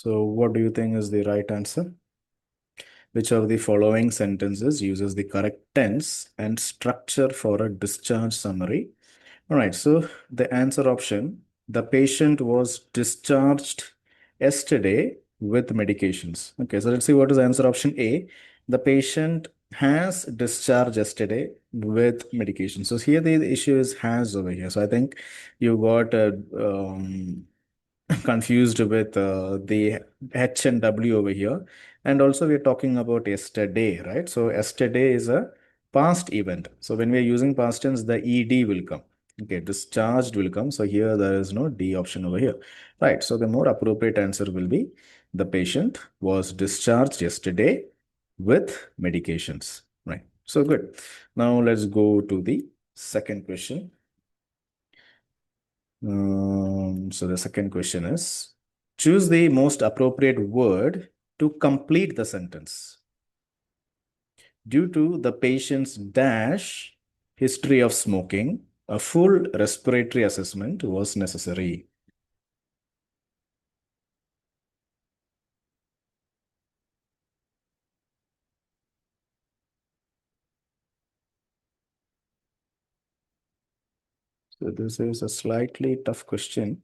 So what do you think is the right answer? Which of the following sentences uses the correct tense and structure for a discharge summary? All right, so the answer option, the patient was discharged yesterday with medications. Okay, so let's see what is answer option A. The patient has discharged yesterday with medication. So here the issue is has over here. So I think you got confused with the H and W over here. And also we're talking about yesterday, right? So yesterday is a past event. So when we're using past tense, the ED will come. Okay, discharged will come. So here there is no D option over here. Right. So the more appropriate answer will be the patient was discharged yesterday with medications. Right. So good. Now let's go to the second question. So the second question is choose the most appropriate word to complete the sentence. Due to the patient's dash history of smoking, a full respiratory assessment was necessary. So this is a slightly tough question.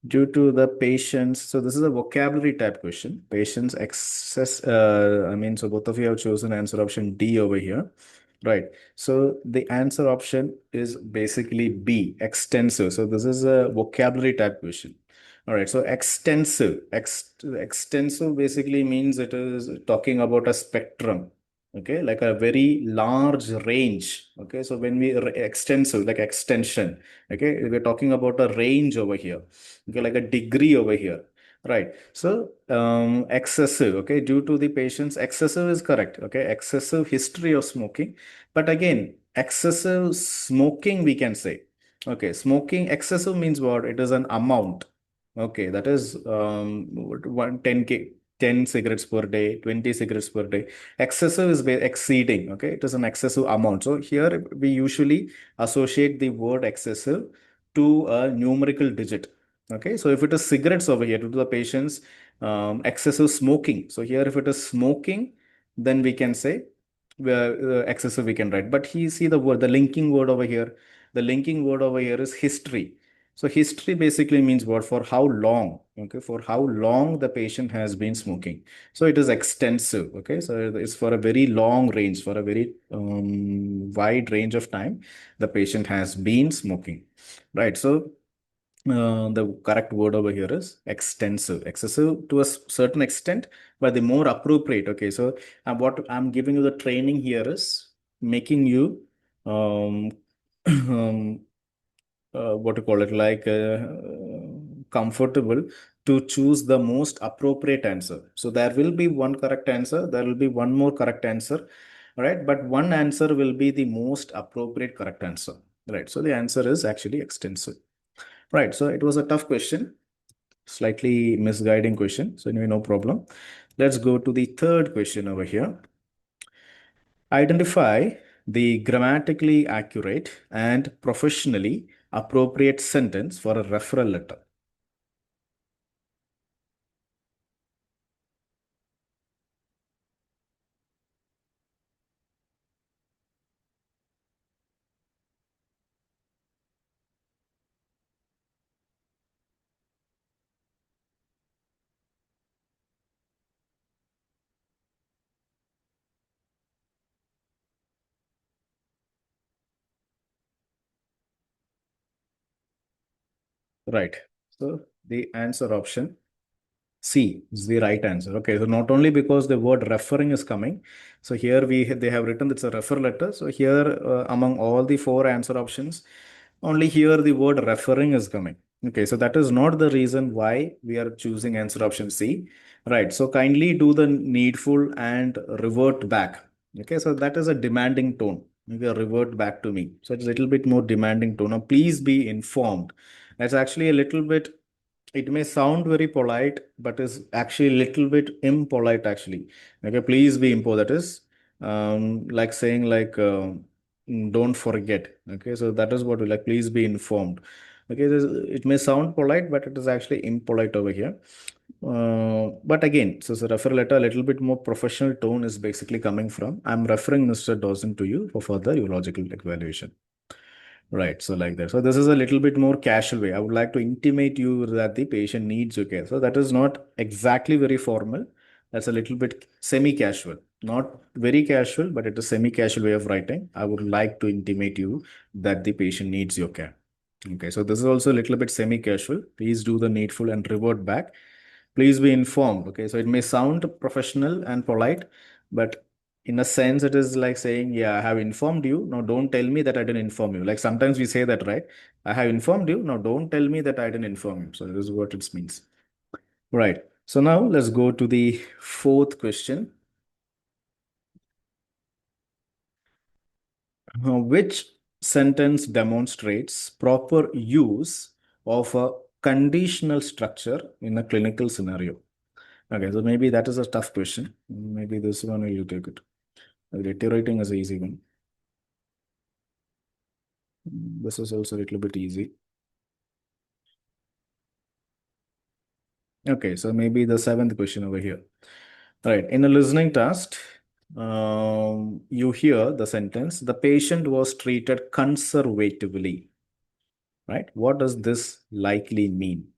Due to the patient's, so this is a vocabulary type question. Patient's excess, so both of you have chosen answer option D over here. Right. So the answer option is basically B, extensive. So this is a vocabulary type question. All right. So extensive basically means it is talking about a spectrum. Okay. Like a very large range. Okay. So when we extensive, like extension, okay, we're talking about a range over here. Okay. Like a degree over here. Right. So excessive. Okay. Due to the patient's excessive is correct. Okay. Excessive history of smoking. But again, excessive smoking, we can say. Okay, smoking excessive means what? It is an amount. Okay, that is 10 cigarettes per day, 20 cigarettes per day. Excessive is exceeding. Okay, it is an excessive amount. So here we usually associate the word excessive to a numerical digit. Okay, so if it is cigarettes over here, due to the patient's excessive smoking. So here, if it is smoking, then we can say excessive we can write. But he see the word, the linking word over here. The linking word over here is history. So history basically means what? For how long? Okay, for how long the patient has been smoking. So it is extensive. Okay, so it's for a very long range, for a very wide range of time, the patient has been smoking. Right. So the correct word over here is extensive, excessive to a certain extent, but the more appropriate. Okay, so what I'm giving you the training here is making you um, um, what to call it, like comfortable to choose the most appropriate answer. So there will be one correct answer, there will be one more correct answer, all right, but one answer will be the most appropriate correct answer, right? So the answer is actually extensive. Right. So it was a tough question, slightly misguiding question. So anyway, no problem. Let's go to the third question over here. Identify the grammatically accurate and professionally appropriate sentence for a referral letter. Right. So the answer option C is the right answer. Okay, so not only because the word referring is coming, so here they have written it's a refer letter. So here among all the four answer options, only here the word referring is coming. Okay, so that is not the reason why we are choosing answer option C. Right. So kindly do the needful and revert back. Okay, so that is a demanding tone. Okay, revert back to me. So it's a little bit more demanding tone. Now, please be informed. That's actually a little bit, it may sound very polite, but is actually a little bit impolite actually. Okay, please be impo. That is like saying like don't forget. Okay, so that is what we like. Please be informed. Okay, it may sound polite, but it is actually impolite over here. But again, so the referral letter, a little bit more professional tone is basically coming from, I'm referring Mr. Dawson to you for further urological evaluation. Right. So like that. So this is a little bit more casual way. I would like to intimate you that the patient needs your care. So that is not exactly very formal. That's a little bit semi-casual. Not very casual, but it is semi-casual way of writing. I would like to intimate you that the patient needs your care. Okay. So this is also a little bit semi-casual. Please do the needful and revert back. Please be informed. Okay. So it may sound professional and polite, but in a sense, it is like saying, yeah, I have informed you. Now don't tell me that I didn't inform you. Like sometimes we say that, right? I have informed you. Now don't tell me that I didn't inform you. So this is what it means. Right. So now let's go to the fourth question. Which sentence demonstrates proper use of a conditional structure in a clinical scenario? Okay, so maybe that is a tough question. Maybe this one will take it. Reiterating is an easy one. This is also a little bit easy. Okay, so maybe the seventh question over here. Right, in a listening task, you hear the sentence, the patient was treated conservatively, right? What does this likely mean?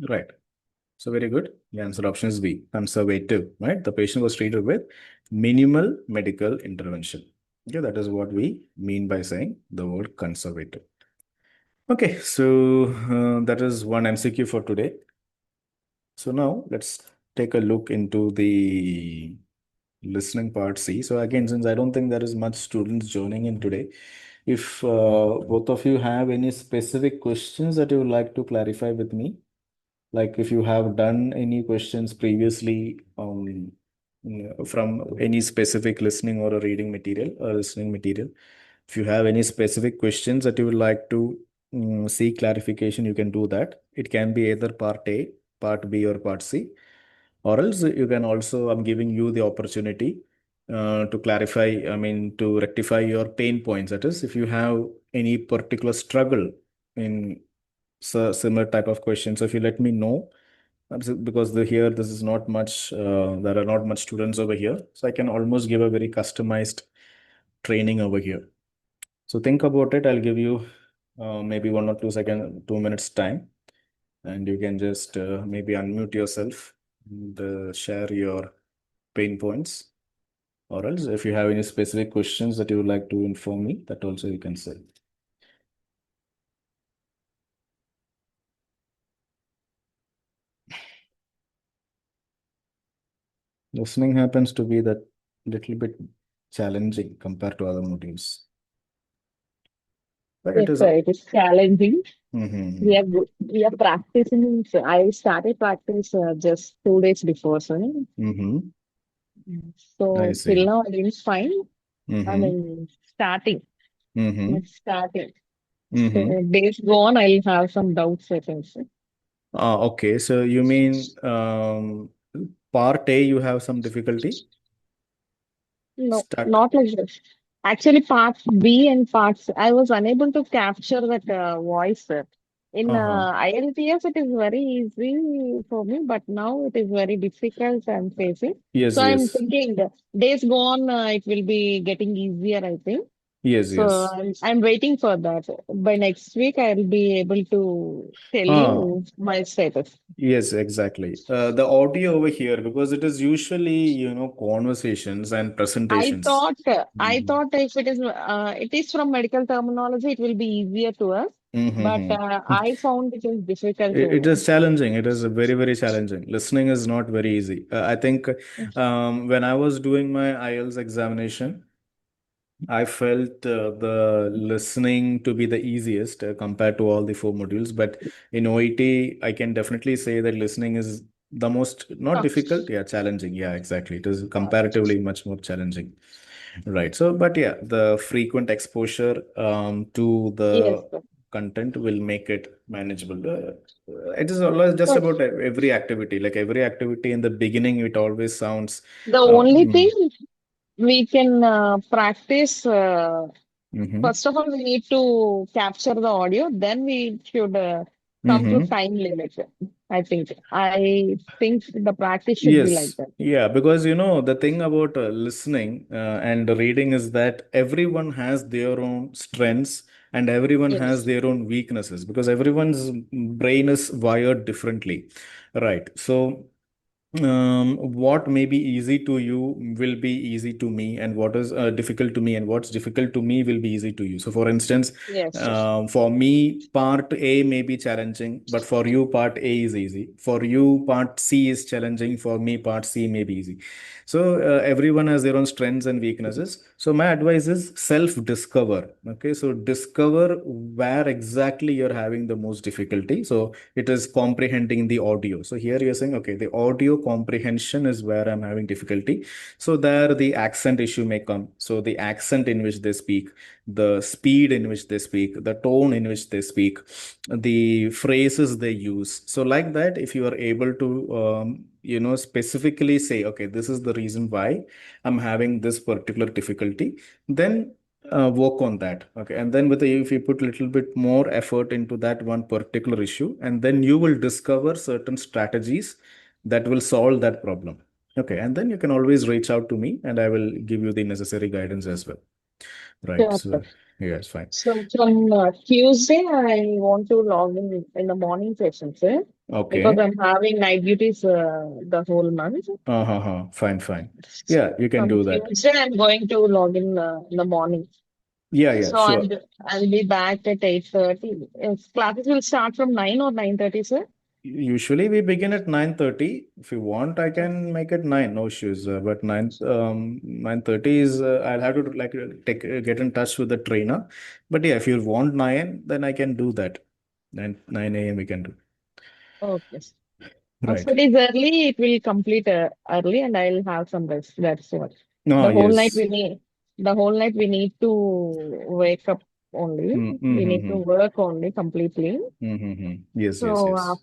Right, so very good. The answer option is B, conservative, right? The patient was treated with minimal medical intervention. Okay, that is what we mean by saying the word conservative. Okay, so that is one MCQ for today. So now let's take a look into the listening part C. So again, since I don't think there is much students joining in today, if both of you have any specific questions that you would like to clarify with me, like if you have done any questions previously from any specific listening or a reading material or listening material, if you have any specific questions that you would like to seek clarification, you can do that. It can be either part A, part B, or part C, or else you can also, I'm giving you the opportunity to clarify, I mean, to rectify your pain points. That is, if you have any particular struggle in similar type of questions, so if you let me know, because here this is not much, there are not much students over here, so I can almost give a very customized training over here. So think about it. I'll give you maybe 2 minutes time, and you can just maybe unmute yourself and share your pain points. Or else, if you have any specific questions that you would like to inform me, that also you can say. Listening happens to be that little bit challenging compared to other modules, but it Yes, is. sir, it is challenging. Mm-hmm. We are practicing. So I started practice just 2 days before, sir. Mm-hmm. I So till see. now I didn't find. I Mm-hmm. mean, starting. Mm-hmm. It's starting. Mm-hmm. So days go on, I'll have some doubts, I think, sir. Okay, so you mean part A, you have some difficulty? No, Start. not like this. Actually, parts B and parts, I was unable to capture that voice. In Uh-huh. IELTS, it is very easy for me, but now it is very difficult I'm facing. Yes, So I'm yes. thinking the days go on, it will be getting easier, I think. Yes, So yes. I'm waiting for that. By next week, I'll be able to tell Ah, you my status. yes, exactly. The audio over here, because it is usually, conversations and presentations. I Mm-hmm. thought if it is from medical terminology, it will be easier to us. But Mm-hmm. I found it is difficult It to. is challenging. It is very, very challenging. Listening is not very easy. I think when I was doing my IELTS examination, I felt the listening to be the easiest compared to all the four modules. But in OET, I can definitely say that listening is the most, not Tough. difficult, yeah, challenging. Yeah, exactly. It is comparatively much more challenging. Right. So, but yeah, the frequent exposure to Yes, the sir. content will make it manageable. It is always just But about every activity. Like every activity in the beginning, it always sounds. the Uh, only hmm, thing we can practice, mm-hmm, first of all, we need to capture the audio, then we should come to mm-hmm. time limit. I think the practice should be like Yes, that. yeah, because the thing about listening and reading is that everyone has their own strengths and everyone has Yes, their own weaknesses because everyone's brain is wired differently, right? So what may be easy to you will be easy to me, and what is difficult to me and what's difficult to me will be easy to you. So, for instance, yes, yes. for me, part A may be challenging, but for you, part A is easy. For you, part C is challenging. For me, part C may be easy. So, everyone has their own strengths and weaknesses. So, my advice is self-discover. Okay, so discover where exactly you're having the most difficulty. So, it is comprehending the audio. So here you're saying, okay, the audio comprehension is where I'm having difficulty. So there the accent issue may come. So the accent in which they speak, the speed in which they speak, the tone in which they speak, the phrases they use. So like that, if you are able to, specifically say, okay, this is the reason why I'm having this particular difficulty, then work on that. Okay, and then if you put a little bit more effort into that one particular issue, and then you will discover certain strategies that will solve that problem. Okay, and then you can always reach out to me and I will give you the necessary guidance as well. Right, Sure, so sir. yes, fine. So from Tuesday, I want to log in the morning sessions, because Okay. I'm having night duties the whole month. Fine, fine. Yeah, you can From do that. Tuesday, I'm going to log in the morning. Yeah, yeah, So sure. I'll be back at 8:30. If classes will start from 9 or 9:30, sir. Usually we begin at 9:30. If you want, I can make it 9, no issues. But 9:30 is I'll have to like take get in touch with the trainer. But yeah, if you want 9, then I can do that. 9 a.m. we can do. Okay. If Right. it is early, it will complete early, and I'll have some rest. That's what. No, The whole night yes. we need. The whole night we need to wake up only. We need to Mm-hmm. work only completely. Mm-hmm. Yes, yes, So yes.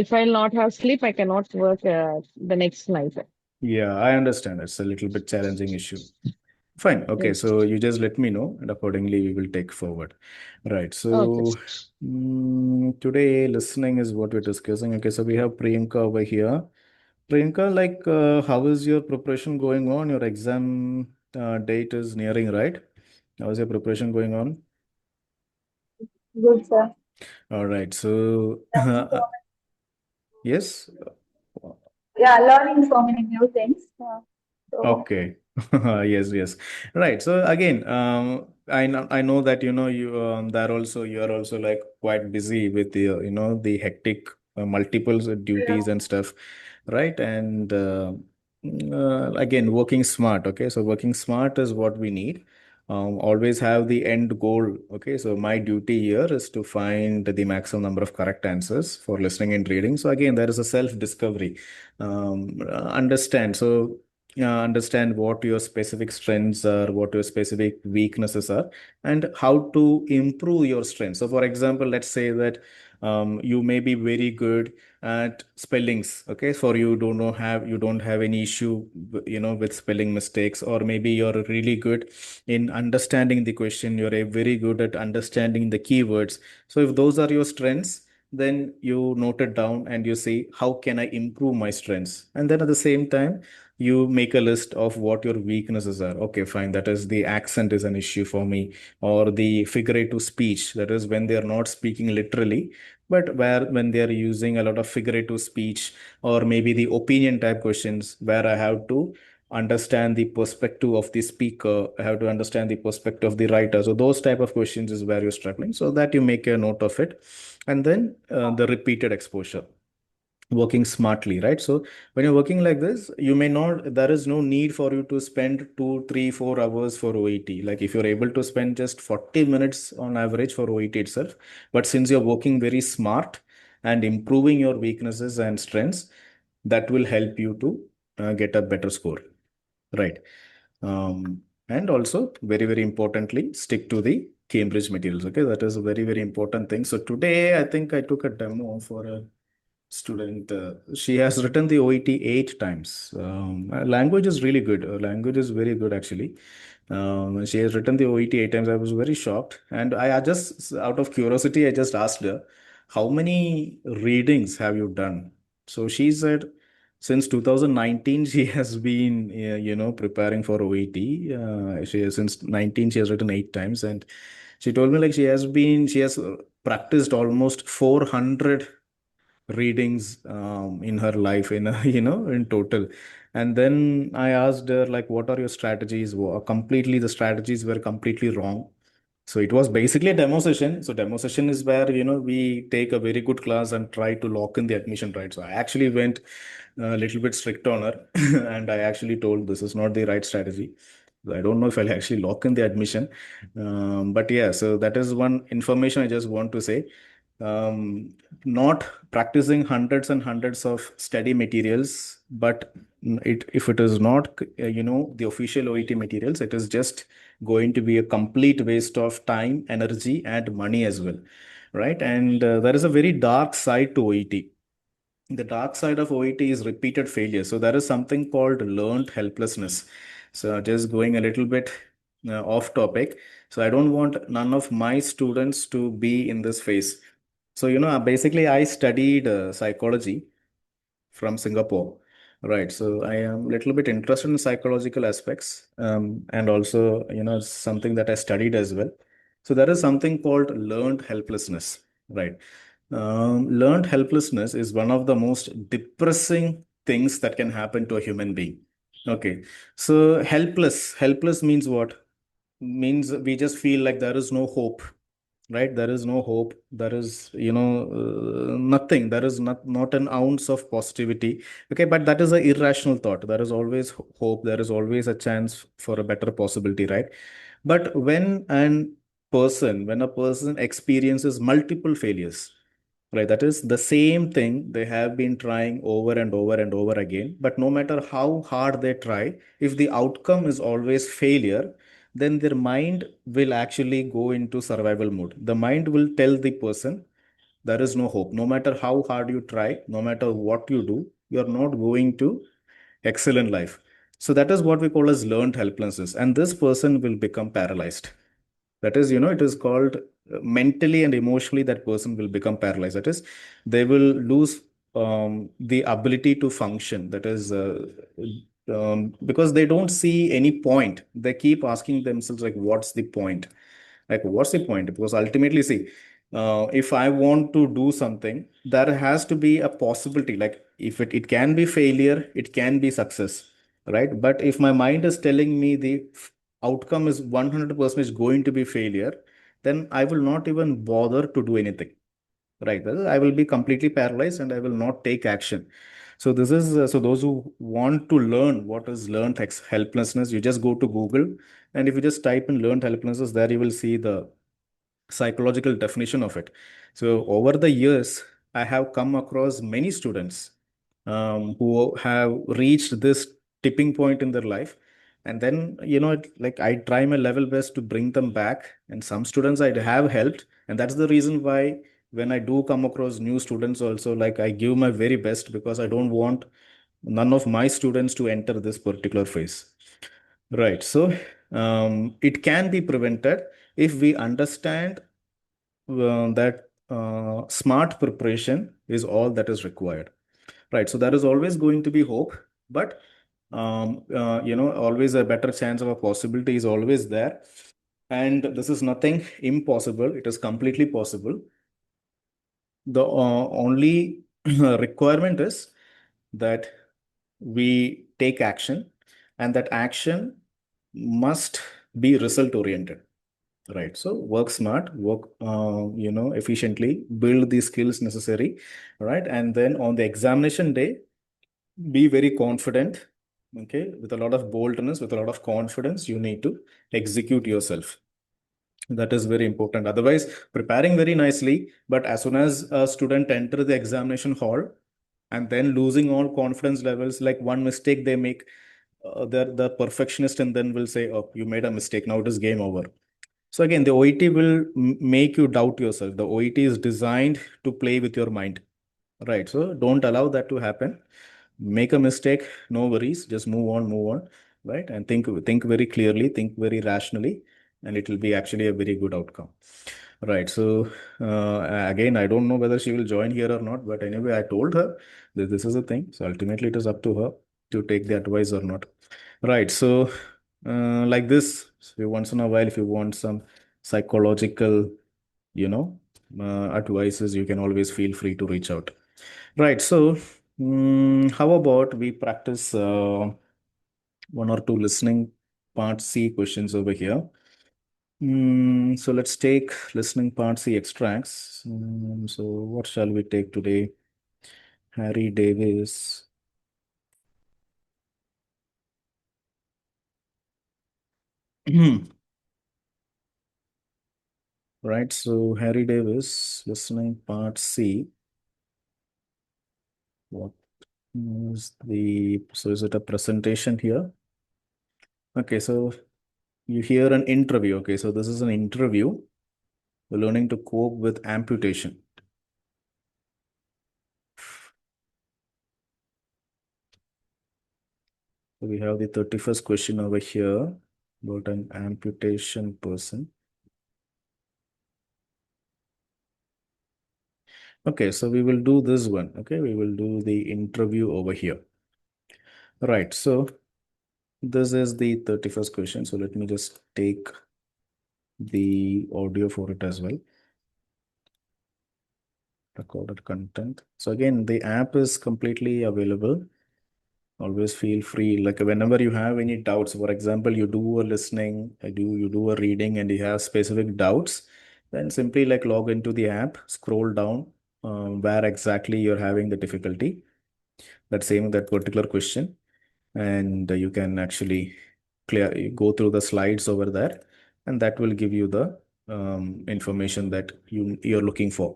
if I'll not have sleep, I cannot work the next night. Yeah, I understand. It's a little bit challenging issue. Fine. Okay. Yes. So you just let me know, and accordingly we will take forward. Right. Okay. So today listening is what we're discussing. Okay. So we have Priyanka over here. Priyanka, like, how is your preparation going on? Your exam date is nearing, right? How is your preparation going on? Good, sir. All right. So, Learning so yes. yeah, learning so many new things. So Okay. Yes, yes. Right. So again, I know that you are also like quite busy with the the hectic multiple yeah, duties and stuff, right? And again, working smart. Okay, so working smart is what we need. Always have the end goal. Okay, so my duty here is to find the maximum number of correct answers for listening and reading. So again, there is a self-discovery. Understand. So understand what your specific strengths are, what your specific weaknesses are, and how to improve your strengths. So, for example, let's say that you may be very good at spellings. Okay, for you don't have any issue, with spelling mistakes, or maybe you're really good in understanding the question. You're very good at understanding the keywords. So, if those are your strengths, then you note it down and you see how can I improve my strengths, and then at the same time you make a list of what your weaknesses are. Okay, fine. That is the accent is an issue for me, or the figurative speech. That is when they are not speaking literally, but when they are using a lot of figurative speech, or maybe the opinion type questions where I have to understand the perspective of the speaker. I have to understand the perspective of the writer. So those type of questions is where you're struggling. So that you make a note of it, and then the repeated exposure, working smartly, right? So when you're working like this, you may not, there is no need for you to spend 2 3 4 hours for oet. Like if you're able to spend just 40 minutes on average for oet itself, but since you're working very smart and improving your weaknesses and strengths, that will help you to get a better score, right? And also very, very importantly, stick to the Cambridge materials. Okay, that is a very, very important thing. So today, I think I took a demo for a student. She has written the OET 8 times. Language is really good. Language is very good, actually. She has written the OET 8 times. I was very shocked. And I just, out of curiosity, I just asked her, how many readings have you done? So she said, since 2019, she has been, preparing for OET. Since 19, she has written 8 times. And she told me like she has practiced almost 400 readings in her life in total. And then I asked her like, what are your strategies? Completely, the strategies were completely wrong. So it was basically a demo session. So demo session is where we take a very good class and try to lock in the admission, right? So I actually went a little bit strict on her and I actually told this is not the right strategy. I don't know if I'll actually lock in the admission. But yeah, so that is one information I just want to say. Not practicing hundreds and hundreds of study materials, but if it is not, the official OET materials, it is just going to be a complete waste of time, energy, and money as well, right? And there is a very dark side to OET. The dark side of OET is repeated failure. So there is something called learned helplessness. So just going a little bit off topic. So I don't want none of my students to be in this phase. So, basically, I studied psychology from Singapore. Right. So I am a little bit interested in psychological aspects, and also, something that I studied as well. So there is something called learned helplessness. Right. Learned helplessness is one of the most depressing things that can happen to a human being. Okay. So helpless means what? Means we just feel like there is no hope, right? There is no hope. There is, nothing. There is not an ounce of positivity. Okay, but that is an irrational thought. There is always hope. There is always a chance for a better possibility, right? But when a person experiences multiple failures, right, that is the same thing they have been trying over and over and over again. But no matter how hard they try, if the outcome is always failure, then their mind will actually go into survival mode. The mind will tell the person there is no hope. No matter how hard you try, no matter what you do, you're not going to excel in life. So that is what we call as learned helplessness. And this person will become paralyzed. That is, it is called mentally and emotionally, that person will become paralyzed. That is, they will lose the ability to function. That is, because they don't see any point. They keep asking themselves, like, what's the point? Like, what's the point? Because ultimately, see, if I want to do something, there has to be a possibility. Like, if it can be failure, it can be success, right? But if my mind is telling me the outcome is 100% is going to be failure, then I will not even bother to do anything, right? I will be completely paralyzed and I will not take action. So this is so those who want to learn what is learned helplessness, you just go to Google, and if you just type in learned helplessness, there you will see the psychological definition of it. So over the years, I have come across many students who have reached this tipping point in their life. And then, like I try my level best to bring them back. And some students I have helped. And that's the reason why when I do come across new students also, like I give my very best, because I don't want none of my students to enter this particular phase. Right. So it can be prevented if we understand that smart preparation is all that is required. Right. So there is always going to be hope, but always a better chance of a possibility is always there. And this is nothing impossible. It is completely possible. The only requirement is that we take action, and that action must be result oriented. Right. So work smart, work, efficiently, build the skills necessary. Right. And then on the examination day, be very confident. Okay. With a lot of boldness, with a lot of confidence, you need to execute yourself. That is very important. Otherwise, preparing very nicely, but as soon as a student enter the examination hall and then losing all confidence levels, like one mistake they make, the perfectionist and then will say, oh, you made a mistake. Now it is game over. So again, the OET will make you doubt yourself. The OET is designed to play with your mind, right? So don't allow that to happen. Make a mistake, no worries. Just move on, right? And think very clearly, think very rationally, and it will be actually a very good outcome. Right. So again, I don't know whether she will join here or not, but anyway, I told her that this is a thing. So ultimately, it is up to her to take the advice or not. Right. So like this, so once in a while, if you want some psychological, you know, advices, you can always feel free to reach out. Right. So how about we practice one or two listening part C questions over here. So let's take listening part C extracts. So what shall we take today? Harry Davis. Right. So Harry Davis, listening part C. What is so is it a presentation here? Okay. So you hear an interview. Okay. So this is an interview. We're learning to cope with amputation. So we have the 31st question over here about an amputation person. Okay, so we will do this one. Okay, we will do the interview over here. Right, so this is the 31st question. So let me just take the audio for it as well. Recorded content. So again, the app is completely available. Always feel free. Like whenever you have any doubts, for example, you do a listening, you do a reading, and you have specific doubts, then simply like log into the app, scroll down where exactly you're having the difficulty. That particular question, and you can actually go through the slides over there, and that will give you the information that you're looking for.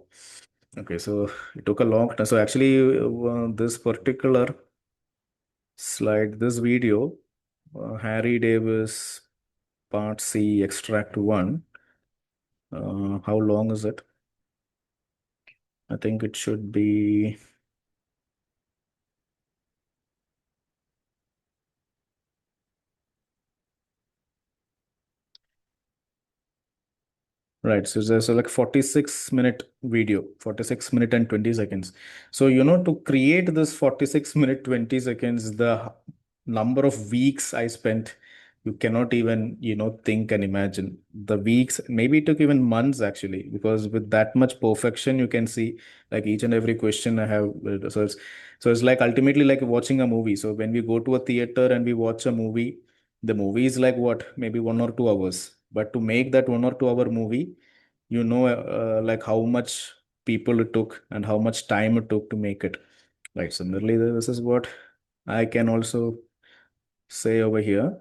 Okay, so it took a long time. So actually, this particular slide, this video, Harry Davis Part C Extract 1. How long is it? I think it should be. Right. So there's a like 46-minute video, 46 minute and 20 seconds. So, to create this 46 minute, 20 seconds, the number of weeks I spent, you cannot even, think and imagine the weeks. Maybe it took even months actually, because with that much perfection, you can see like each and every question I have. So it's like ultimately like watching a movie. So when we go to a theater and we watch a movie, the movie is like what, maybe 1 or 2 hours. But to make that 1 or 2 hour movie, like how much people it took and how much time it took to make it. Right. Similarly, this is what I can also say over here.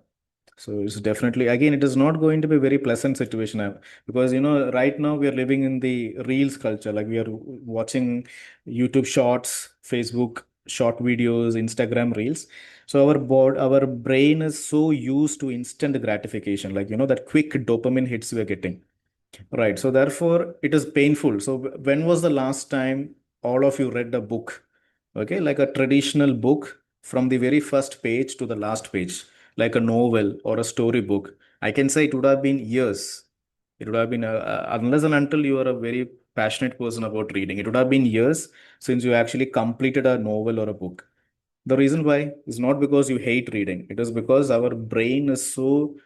So it's definitely, again, it is not going to be a very pleasant situation because, right now we are living in the reels culture. Like we are watching YouTube shorts, Facebook short videos, Instagram reels. So our brain is so used to instant gratification, like, that quick dopamine hits we are getting. Right. So therefore, it is painful. So when was the last time all of you read a book? Okay, like a traditional book from the very first page to the last page, like a novel or a storybook. I can say it would have been years. It would have been, unless and until you are a very passionate person about reading, it would have been years since you actually completed a novel or a book. The reason why is not because you hate reading. It is because our brain is so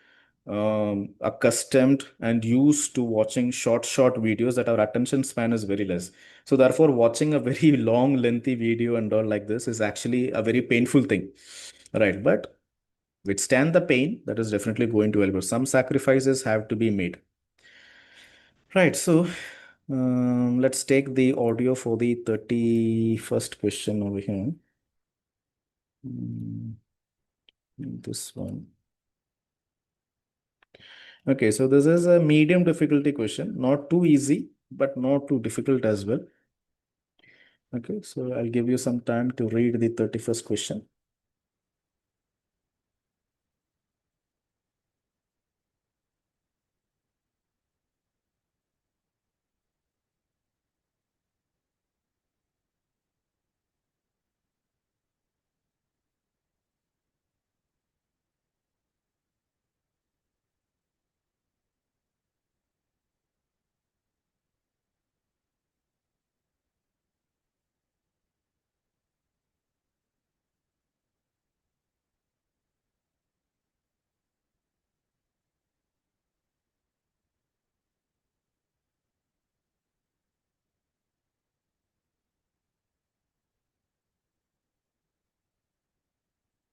accustomed and used to watching short videos that our attention span is very less. So therefore, watching a very long, lengthy video and all like this is actually a very painful thing, right? But withstand the pain. That is definitely going to help us. Some sacrifices have to be made, right? So let's take the audio for the 31st question over here. Mm, this one. Okay, so this is a medium difficulty question, not too easy, but not too difficult as well. Okay, so I'll give you some time to read the 31st question.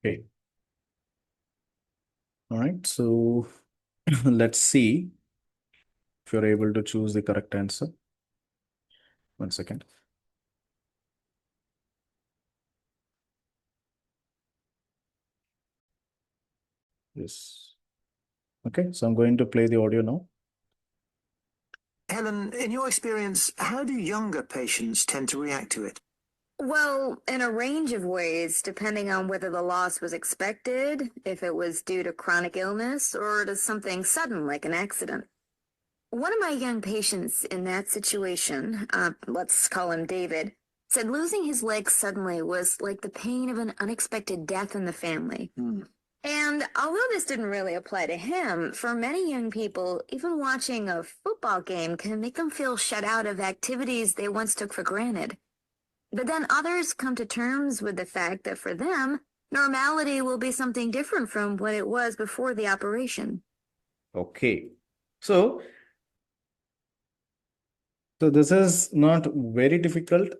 Okay. All right. So let's see if you're able to choose the correct answer. 1 second. Yes. Okay. So I'm going to play the audio now. Helen, in your experience, how do younger patients tend to react to it? Well, in a range of ways, depending on whether the loss was expected, if it was due to chronic illness, or to something sudden like an accident. One of my young patients in that situation, let's call him David, said losing his leg suddenly was like the pain of an unexpected death in the family. And although this didn't really apply to him, for many young people, even watching a football game can make them feel shut out of activities they once took for granted. But then others come to terms with the fact that for them, normality will be something different from what it was before the operation. Okay. So this is not very difficult.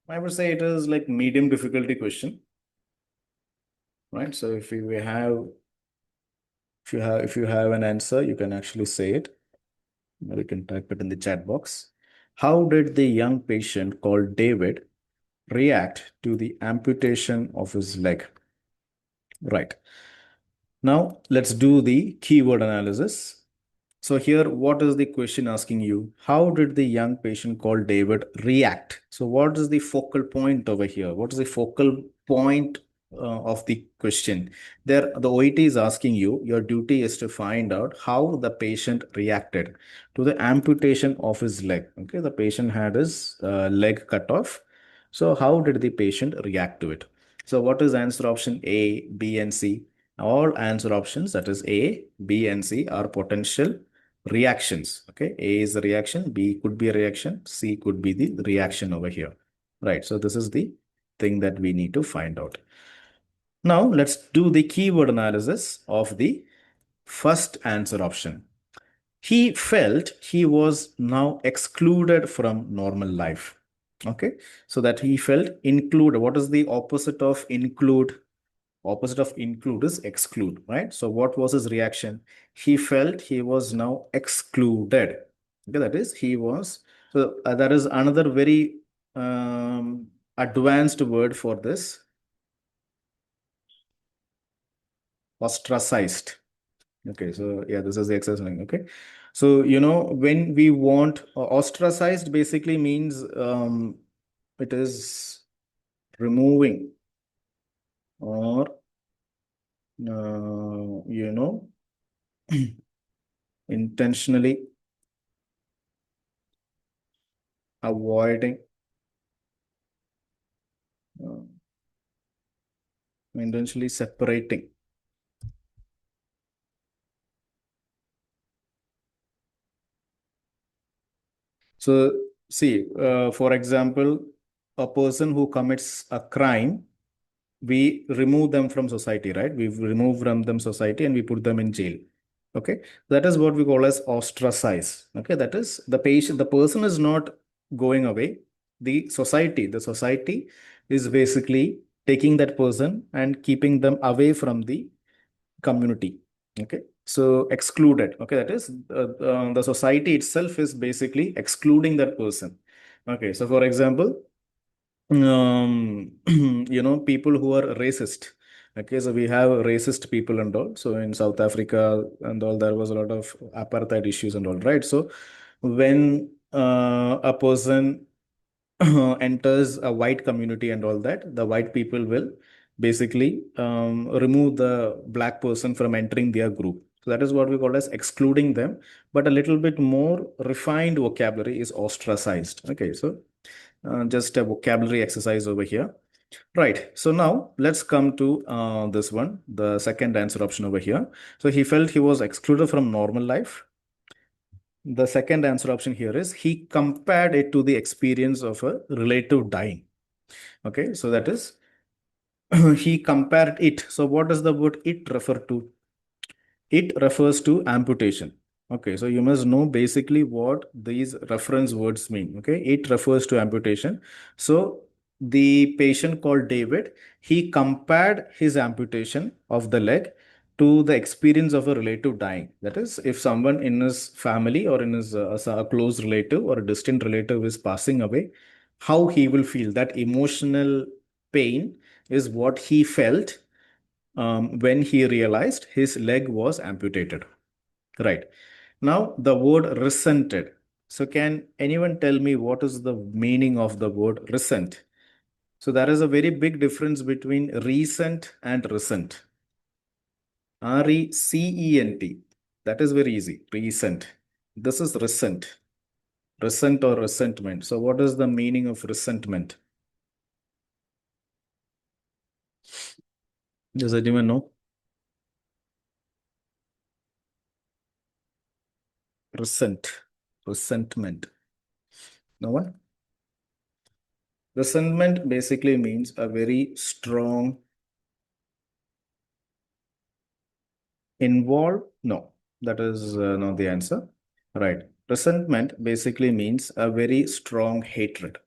I would say it is like medium difficulty question. Right. So if you have an answer, you can actually say it. Or you can type it in the chat box. How did the young patient called David react to the amputation of his leg? Right. Now let's do the keyword analysis. So here, what is the question asking you? How did the young patient called David react? So what is the focal point over here? What is the focal point of the question? There, the OET is asking you, your duty is to find out how the patient reacted to the amputation of his leg. Okay, the patient had his leg cut off. So how did the patient react to it? So what is answer option A, B, and C? All answer options, that is A, B, and C, are potential reactions. Okay, A is the reaction, B could be a reaction, C could be the reaction over here. Right. So this is the thing that we need to find out. Now let's do the keyword analysis of the first answer option. He felt he was now excluded from normal life. Okay, so that he felt included. What is the opposite of include? Opposite of include is exclude, right? So what was his reaction? He felt he was now excluded. Okay, that is he was. So that is another very advanced word for this. Ostracized. Okay, so yeah, this is the exercise. Okay, so when we want ostracized, basically means it is removing or intentionally avoiding, uh, intentionally separating. So see, for example, a person who commits a crime, we remove them from society, right? We remove from them society and we put them in jail. Okay, that is what we call as ostracize. Okay, that is the patient, the person is not going away. The society is basically taking that person and keeping them away from the community. Okay, so excluded. Okay, that is the society itself is basically excluding that person. Okay, so for example, people who are racist. Okay, so we have racist people and all. So in South Africa and all, there was a lot of apartheid issues and all, right? So when a person enters a white community and all that, the white people will basically remove the black person from entering their group. So that is what we call as excluding them. But a little bit more refined vocabulary is ostracized. Okay, so just a vocabulary exercise over here. Right. So now let's come to this one, the second answer option over here. So he felt he was excluded from normal life. The second answer option here is he compared it to the experience of a relative dying. Okay, so that is he compared it. So what does the word it refer to? It refers to amputation. Okay, so you must know basically what these reference words mean. Okay, it refers to amputation. So the patient called David, he compared his amputation of the leg to the experience of a relative dying. That is, if someone in his family or in his a close relative or a distant relative is passing away, how he will feel. That emotional pain is what he felt when he realized his leg was amputated. Right. Now, the word resented. So, can anyone tell me what is the meaning of the word resent? So, there is a very big difference between recent and resent. RECENT. That is very easy. Recent. This is resent. Resent or resentment. So, what is the meaning of resentment? Does anyone know? Resentment. No one? Resentment basically means a very strong involved. No, that is not the answer. Right. Resentment basically means a very strong hatred.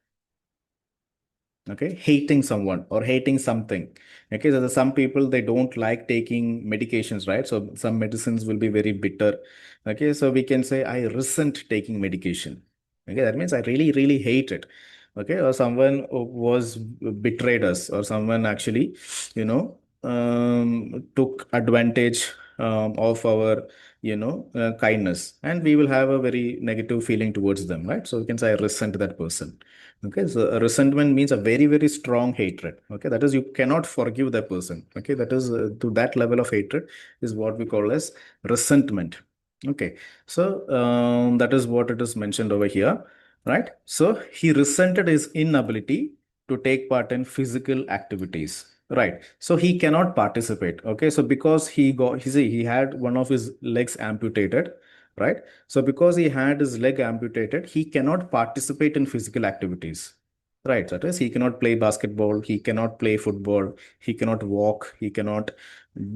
Okay, hating someone or hating something. Okay, so some people, they don't like taking medications, right? So some medicines will be very bitter. Okay, so we can say I resent taking medication. Okay, that means I really really hate it. Okay, or someone was betrayed us, or someone actually, took advantage of our kindness, and we will have a very negative feeling towards them, right? So we can say I resent that person. Okay, so a resentment means a very, very strong hatred. Okay, that is, you cannot forgive that person. Okay, that is to that level of hatred is what we call as resentment. Okay, so that is what it is mentioned over here, right? So he resented his inability to take part in physical activities. Right. So he cannot participate. Okay. So because he had one of his legs amputated, right? So because he had his leg amputated, he cannot participate in physical activities. Right. That is, he cannot play basketball, he cannot play football, he cannot walk, he cannot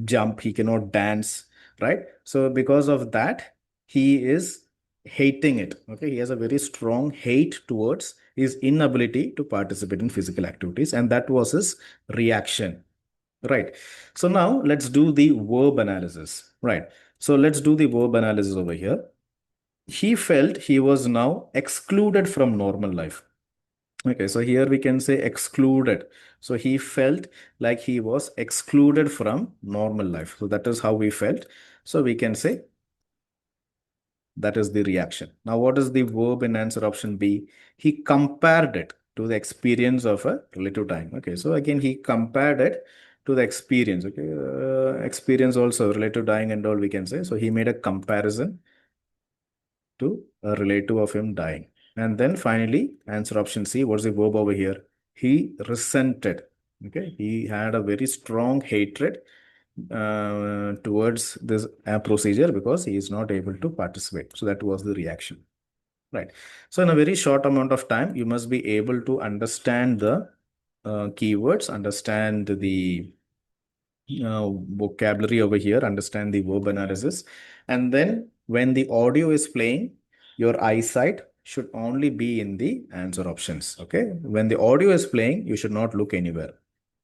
jump, he cannot dance. Right. So because of that, he is hating it. Okay. He has a very strong hate towards his inability to participate in physical activities, and that was his reaction. Right. So now let's do the verb analysis. Right. So let's do the verb analysis over here. He felt he was now excluded from normal life. Okay, so here we can say excluded. So he felt like he was excluded from normal life. So that is how we felt. So we can say that is the reaction. Now, what is the verb in answer option B? He compared it to the experience of a relative dying. Okay, so again, he compared it to the experience. Okay, experience also relative dying and all we can say. So he made a comparison to a relative of him dying. And then finally, answer option C. What's the verb over here? He resented. Okay, he had a very strong hatred towards this procedure because he is not able to participate. So that was the reaction. Right. So in a very short amount of time, you must be able to understand the keywords, understand the vocabulary over here, understand the verb analysis. And then when the audio is playing, your eyesight should only be in the answer options. Okay. When the audio is playing, you should not look anywhere.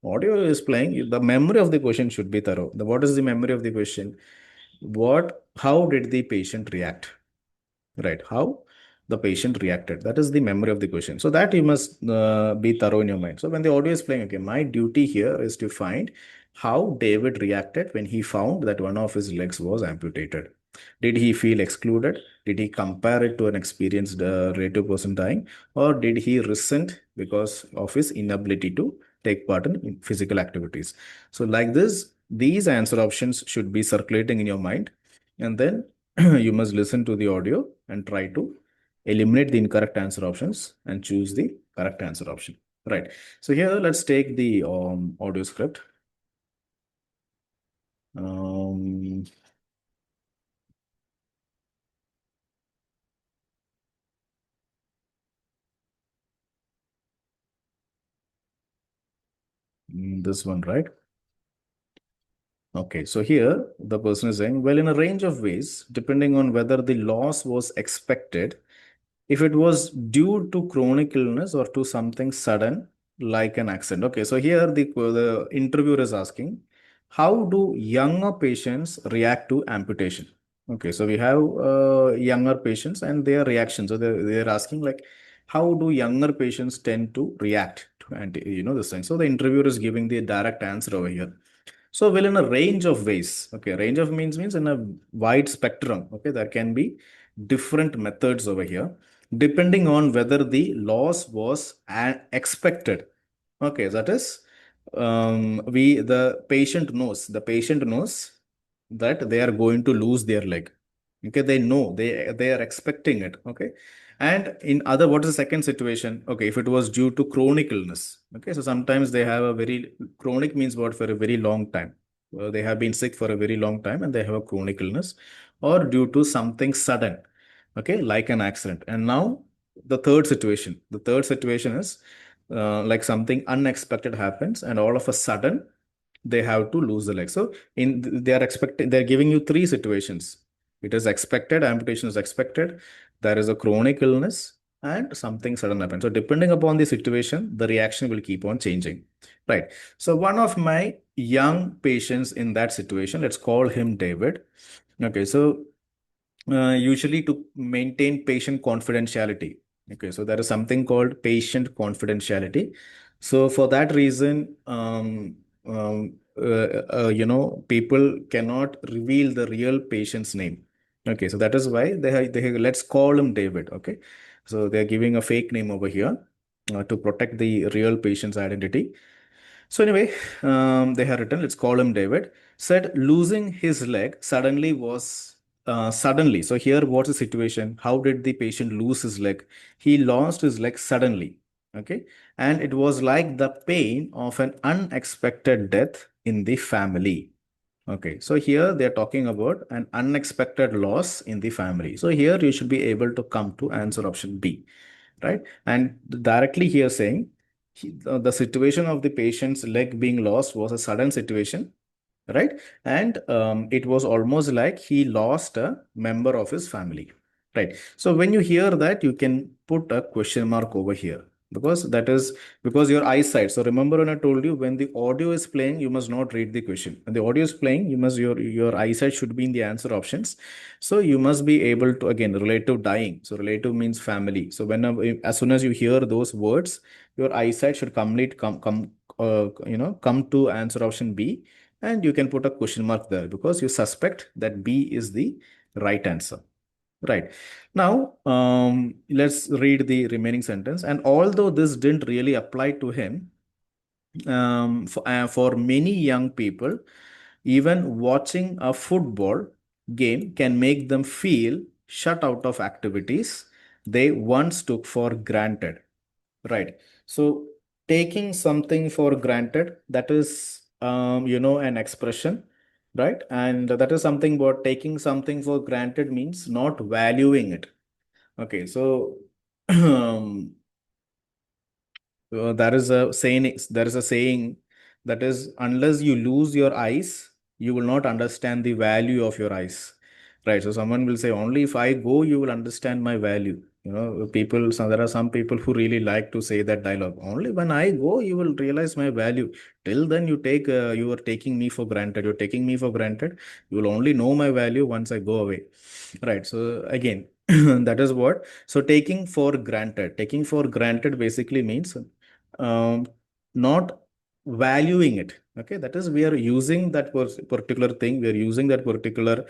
Audio is playing, the memory of the question should be thorough. What is the memory of the question? How did the patient react? Right. How the patient reacted. That is the memory of the question. So that you must be thorough in your mind. So when the audio is playing, okay, my duty here is to find how David reacted when he found that one of his legs was amputated. Did he feel excluded? Did he compare it to an experienced relative person dying? Or did he resent because of his inability to take part in physical activities? So like this, these answer options should be circulating in your mind. And then you must listen to the audio and try to eliminate the incorrect answer options and choose the correct answer option. Right. So here, let's take the audio script. This one, right? Okay, so here the person is saying, well, in a range of ways, depending on whether the loss was expected, if it was due to chronic illness or to something sudden, like an accident. Okay, so here the interviewer is asking, how do younger patients react to amputation? Okay, so we have younger patients and their reaction. So they're asking like, how do younger patients tend to react to this thing? So the interviewer is giving the direct answer over here. So, well, in a range of ways, okay, range of means in a wide spectrum, okay, there can be different methods over here, depending on whether the loss was expected. Okay, that is, the patient knows that they are going to lose their leg. Okay, they know they are expecting it. Okay, and in other, what is the second situation? Okay, if it was due to chronic illness. Okay, so sometimes they have a very chronic means what for a very long time. They have been sick for a very long time and they have a chronic illness, or due to something sudden. Okay, like an accident. And now the third situation. The third situation is like something unexpected happens, and all of a sudden they have to lose the leg. So they are expecting, they're giving you three situations. It is expected, amputation is expected, there is a chronic illness, and something sudden happens. So depending upon the situation, the reaction will keep on changing. Right. So one of my young patients in that situation, let's call him David. Okay, so usually to maintain patient confidentiality. Okay, so there is something called patient confidentiality. So for that reason, people cannot reveal the real patient's name. Okay, so that is why let's call him David. Okay, so they're giving a fake name over here to protect the real patient's identity. So anyway, they have written, let's call him David, said losing his leg suddenly was suddenly. So here, what's the situation? How did the patient lose his leg? He lost his leg suddenly. Okay. And it was like the pain of an unexpected death in the family. Okay. So here they're talking about an unexpected loss in the family. So here you should be able to come to answer option B, right? And directly here saying the situation of the patient's leg being lost was a sudden situation, right? And it was almost like he lost a member of his family, right? So when you hear that, you can put a question mark over here, because that is because your eyesight. So remember when I told you, when the audio is playing, you must not read the question. When the audio is playing, your eyesight should be in the answer options. So you must be able to, again, relative dying. So relative means family. So as soon as you hear those words, your eyesight should come to answer option B, and you can put a question mark there because you suspect that B is the right answer. Right. Now, let's read the remaining sentence. And although this didn't really apply to him, for many young people, even watching a football game can make them feel shut out of activities they once took for granted. Right. So taking something for granted, that is, an expression, right? And that is something what taking something for granted means not valuing it. Okay. So there is a saying that is, unless you lose your eyes, you will not understand the value of your eyes. Right. So someone will say, only if I go, you will understand my value. There are some people who really like to say that dialogue. Only when I go, you will realize my value. Till then, you are taking me for granted. You're taking me for granted. You will only know my value once I go away. Right. So again, that is what. So taking for granted basically means not valuing it. Okay, that is, we are using that particular thing, we are using that particular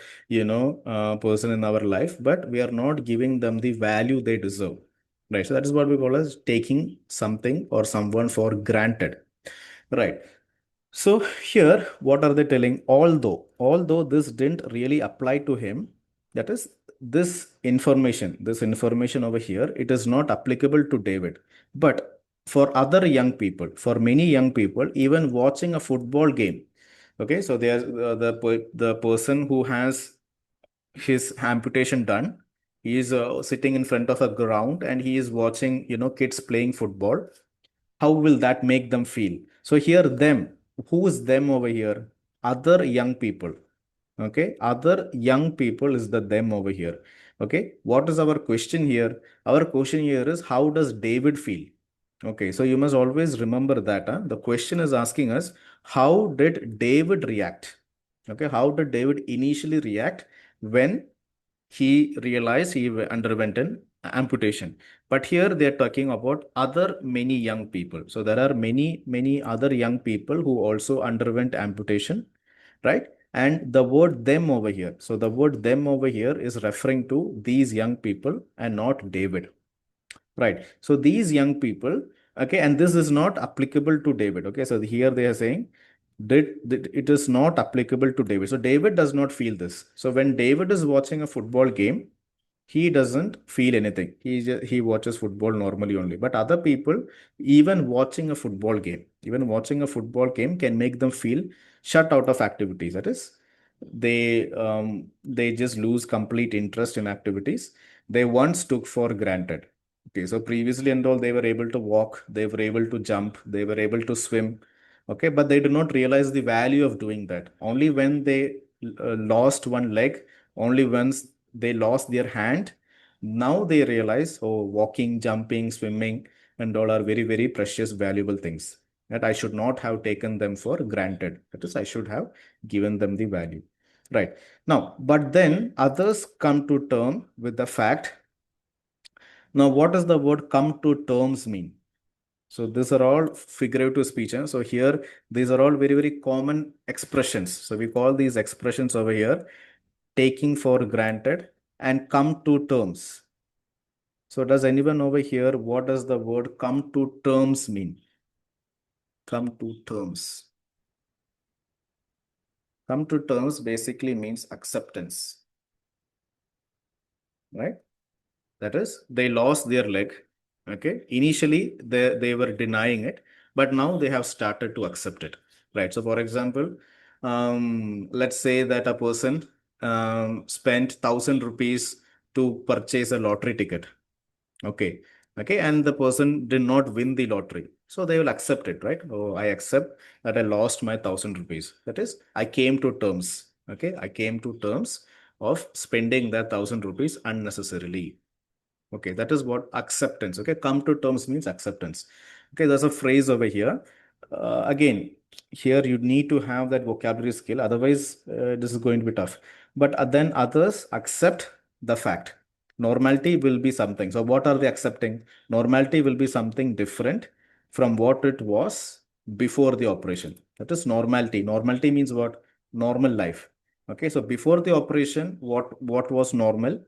person in our life, but we are not giving them the value they deserve. Right. So that is what we call as taking something or someone for granted. Right. So here, what are they telling? Although this didn't really apply to him, that is, this information over here, it is not applicable to David. But for other young people, for many young people, even watching a football game, okay, so there's the person who has his amputation done, he is sitting in front of a ground and he is watching, kids playing football. How will that make them feel? So here, who is them over here? Other young people. Okay, other young people is the them over here. Okay, what is our question here? Our question here is, how does David feel? Okay, so you must always remember that. The question is asking us, how did David react? Okay, how did David initially react when he realized he underwent an amputation? But here they are talking about other many young people. So there are many other young people who also underwent amputation, right? And the word them over here. So the word them over here is referring to these young people and not David. Right. So these young people, okay, and this is not applicable to David. Okay. So here they are saying that it is not applicable to David. So David does not feel this. So when David is watching a football game, he doesn't feel anything. He watches football normally only. But other people, even watching a football game can make them feel shut out of activities. That is, they just lose complete interest in activities they once took for granted. Okay, so previously and all, they were able to walk, they were able to jump, they were able to swim. Okay, but they did not realize the value of doing that. Only when they lost one leg, only once they lost their hand, now they realize, oh, walking, jumping, swimming, and all are very, very precious, valuable things that I should not have taken them for granted. That is, I should have given them the value. Right. Now, but then others come to term with the fact. Now, what does the word come to terms mean? So these are all figurative speech. So here, these are all very, very common expressions. So we call these expressions over here taking for granted and come to terms. So does anyone over here, what does the word come to terms mean? Come to terms. Come to terms basically means acceptance, right? That is, they lost their leg. Okay. Initially, they were denying it, but now they have started to accept it. Right. So, for example, let's say that a person spent 1,000 rupees to purchase a lottery ticket. Okay. Okay. And the person did not win the lottery. So they will accept it, right? Oh, I accept that I lost my 1,000 rupees. That is, I came to terms. Okay. I came to terms of spending that 1,000 rupees unnecessarily. Okay, that is what acceptance. Okay, come to terms means acceptance. Okay, there's a phrase over here. Again, here you need to have that vocabulary skill. Otherwise, this is going to be tough. But then others accept the fact. Normality will be something. So, what are they accepting? Normality will be something different from what it was before the operation. That is normality. Normality means what? Normal life. Okay, so before the operation, what was normal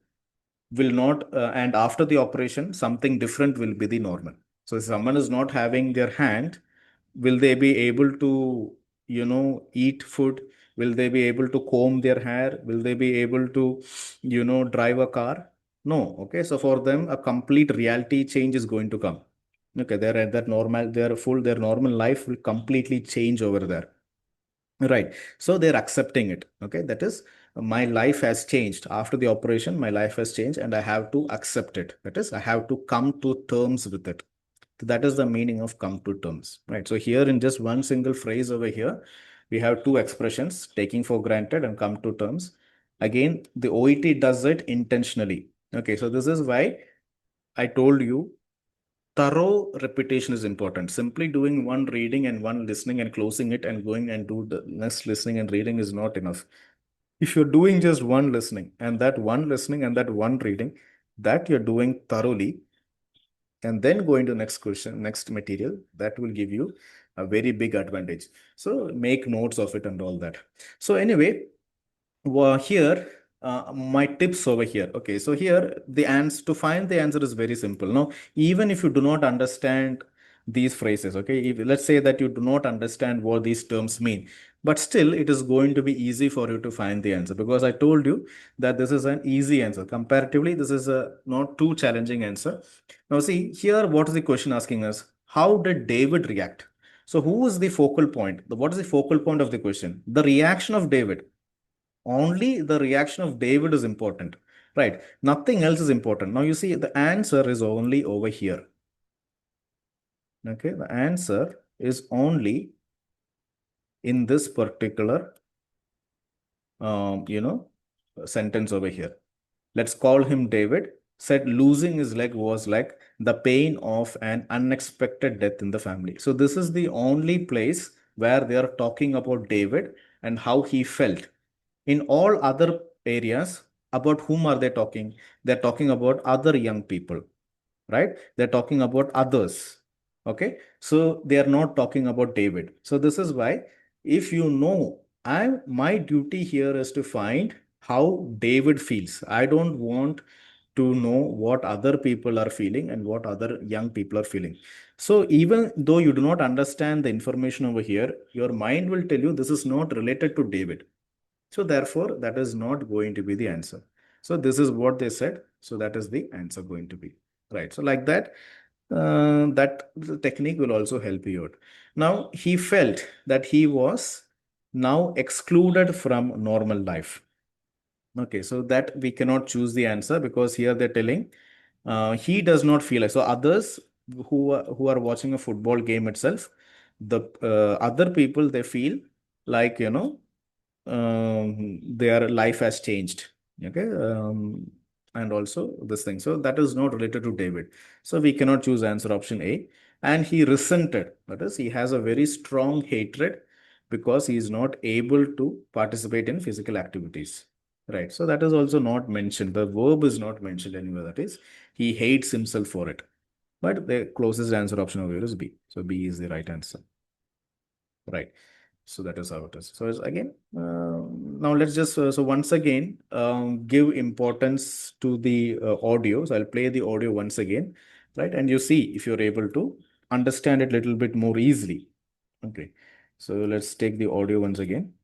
will not, and after the operation, something different will be the normal. So if someone is not having their hand, will they be able to, eat food? Will they be able to comb their hair? Will they be able to, drive a car? No. Okay. So for them, a complete reality change is going to come. Okay. Their normal life will completely change over there. Right. So they're accepting it. Okay. That is, my life has changed. After the operation, my life has changed and I have to accept it. That is, I have to come to terms with it. That is the meaning of come to terms. Right. So here in just one single phrase over here, we have two expressions, taking for granted and come to terms. Again, the OET does it intentionally. Okay. So this is why I told you thorough repetition is important. Simply doing one reading and one listening and closing it and going and do the next listening and reading is not enough. If you're doing just one listening and that one reading, that you're doing thoroughly, and then going to next question, next material, that will give you a very big advantage. So make notes of it and all that. So anyway, here my tips over here. Okay, so here the answer, to find the answer is very simple. Now, even if you do not understand these phrases, okay, if, let's say that you do not understand what these terms mean, but still it is going to be easy for you to find the answer, because I told you that this is an easy answer. Comparatively, this is a not too challenging answer. Now see here, what is the question asking us? How did David react? So who is the focal point? What is the focal point of the question? The reaction of David. Only the reaction of David is important, right? Nothing else is important. Now you see the answer is only over here. Okay, the answer is only in this particular, sentence over here. Let's call him David. said losing his leg was like the pain of an unexpected death in the family. So this is the only place where they are talking about David and how he felt. In all other areas, about whom are they talking? They're talking about other young people, right? They're talking about others. Okay. So they are not talking about David. So this is why, if you know, my duty here is to find how David feels. I don't want to know what other people are feeling and what other young people are feeling. So even though you do not understand the information over here, your mind will tell you this is not related to David. So therefore, that is not going to be the answer. So this is what they said. So that is the answer going to be. Right. So like that, that the technique will also help you out. Now, he felt that he was now excluded from normal life. Okay, so that we cannot choose the answer, because here they're telling he does not feel like. So others who are watching a football game itself, the other people, they feel like, their life has changed. Okay. And also this thing. So that is not related to David. So we cannot choose answer option A. And he resented. That is, he has a very strong hatred because he is not able to participate in physical activities. Right. So that is also not mentioned. The verb is not mentioned anywhere. That is, he hates himself for it. But the closest answer option over here is B. So B is the right answer. Right. So that is how it is. So it's again, now let's just, so once again, give importance to the audio. So I'll play the audio once again, right? And you see if you're able to understand it a little bit more easily. Okay. So let's take the audio once again.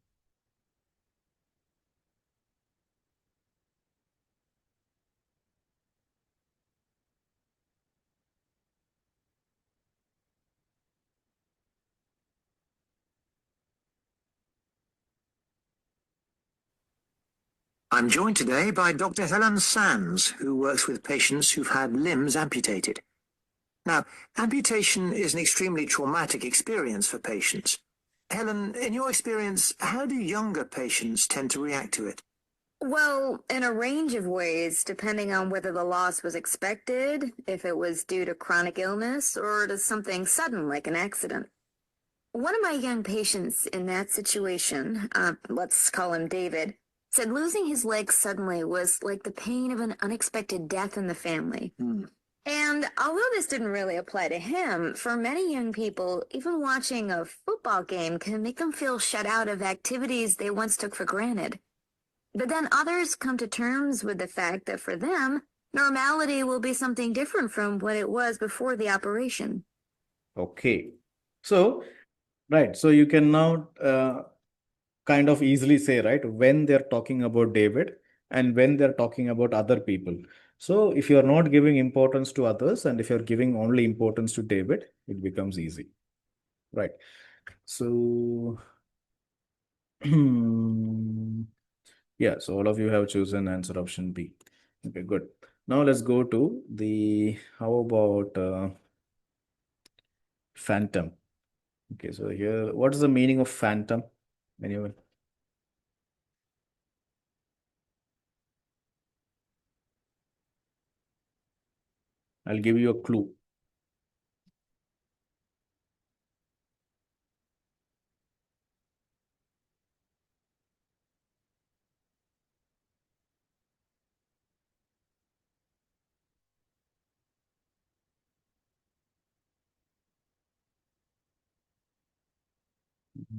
I'm joined today by Dr. Helen Sands, who works with patients who've had limbs amputated. Now, amputation is an extremely traumatic experience for patients. Helen, in your experience, how do younger patients tend to react to it? Well, in a range of ways, depending on whether the loss was expected, if it was due to chronic illness, or to something sudden like an accident. One of my young patients in that situation, let's call him David, said losing his leg suddenly was like the pain of an unexpected death in the family. And although this didn't really apply to him, for many young people, even watching a football game can make them feel shut out of activities they once took for granted. But then others come to terms with the fact that for them, normality will be something different from what it was before the operation. Okay. So, right. So you can now kind of easily say, right, when they're talking about David and when they're talking about other people. So if you're not giving importance to others and if you're giving only importance to David, it becomes easy. Right. So, yeah, so all of you have chosen answer option B. Okay, good. Now let's go to the, how about phantom? Okay, so here, what is the meaning of phantom? Anyone? I'll give you a clue.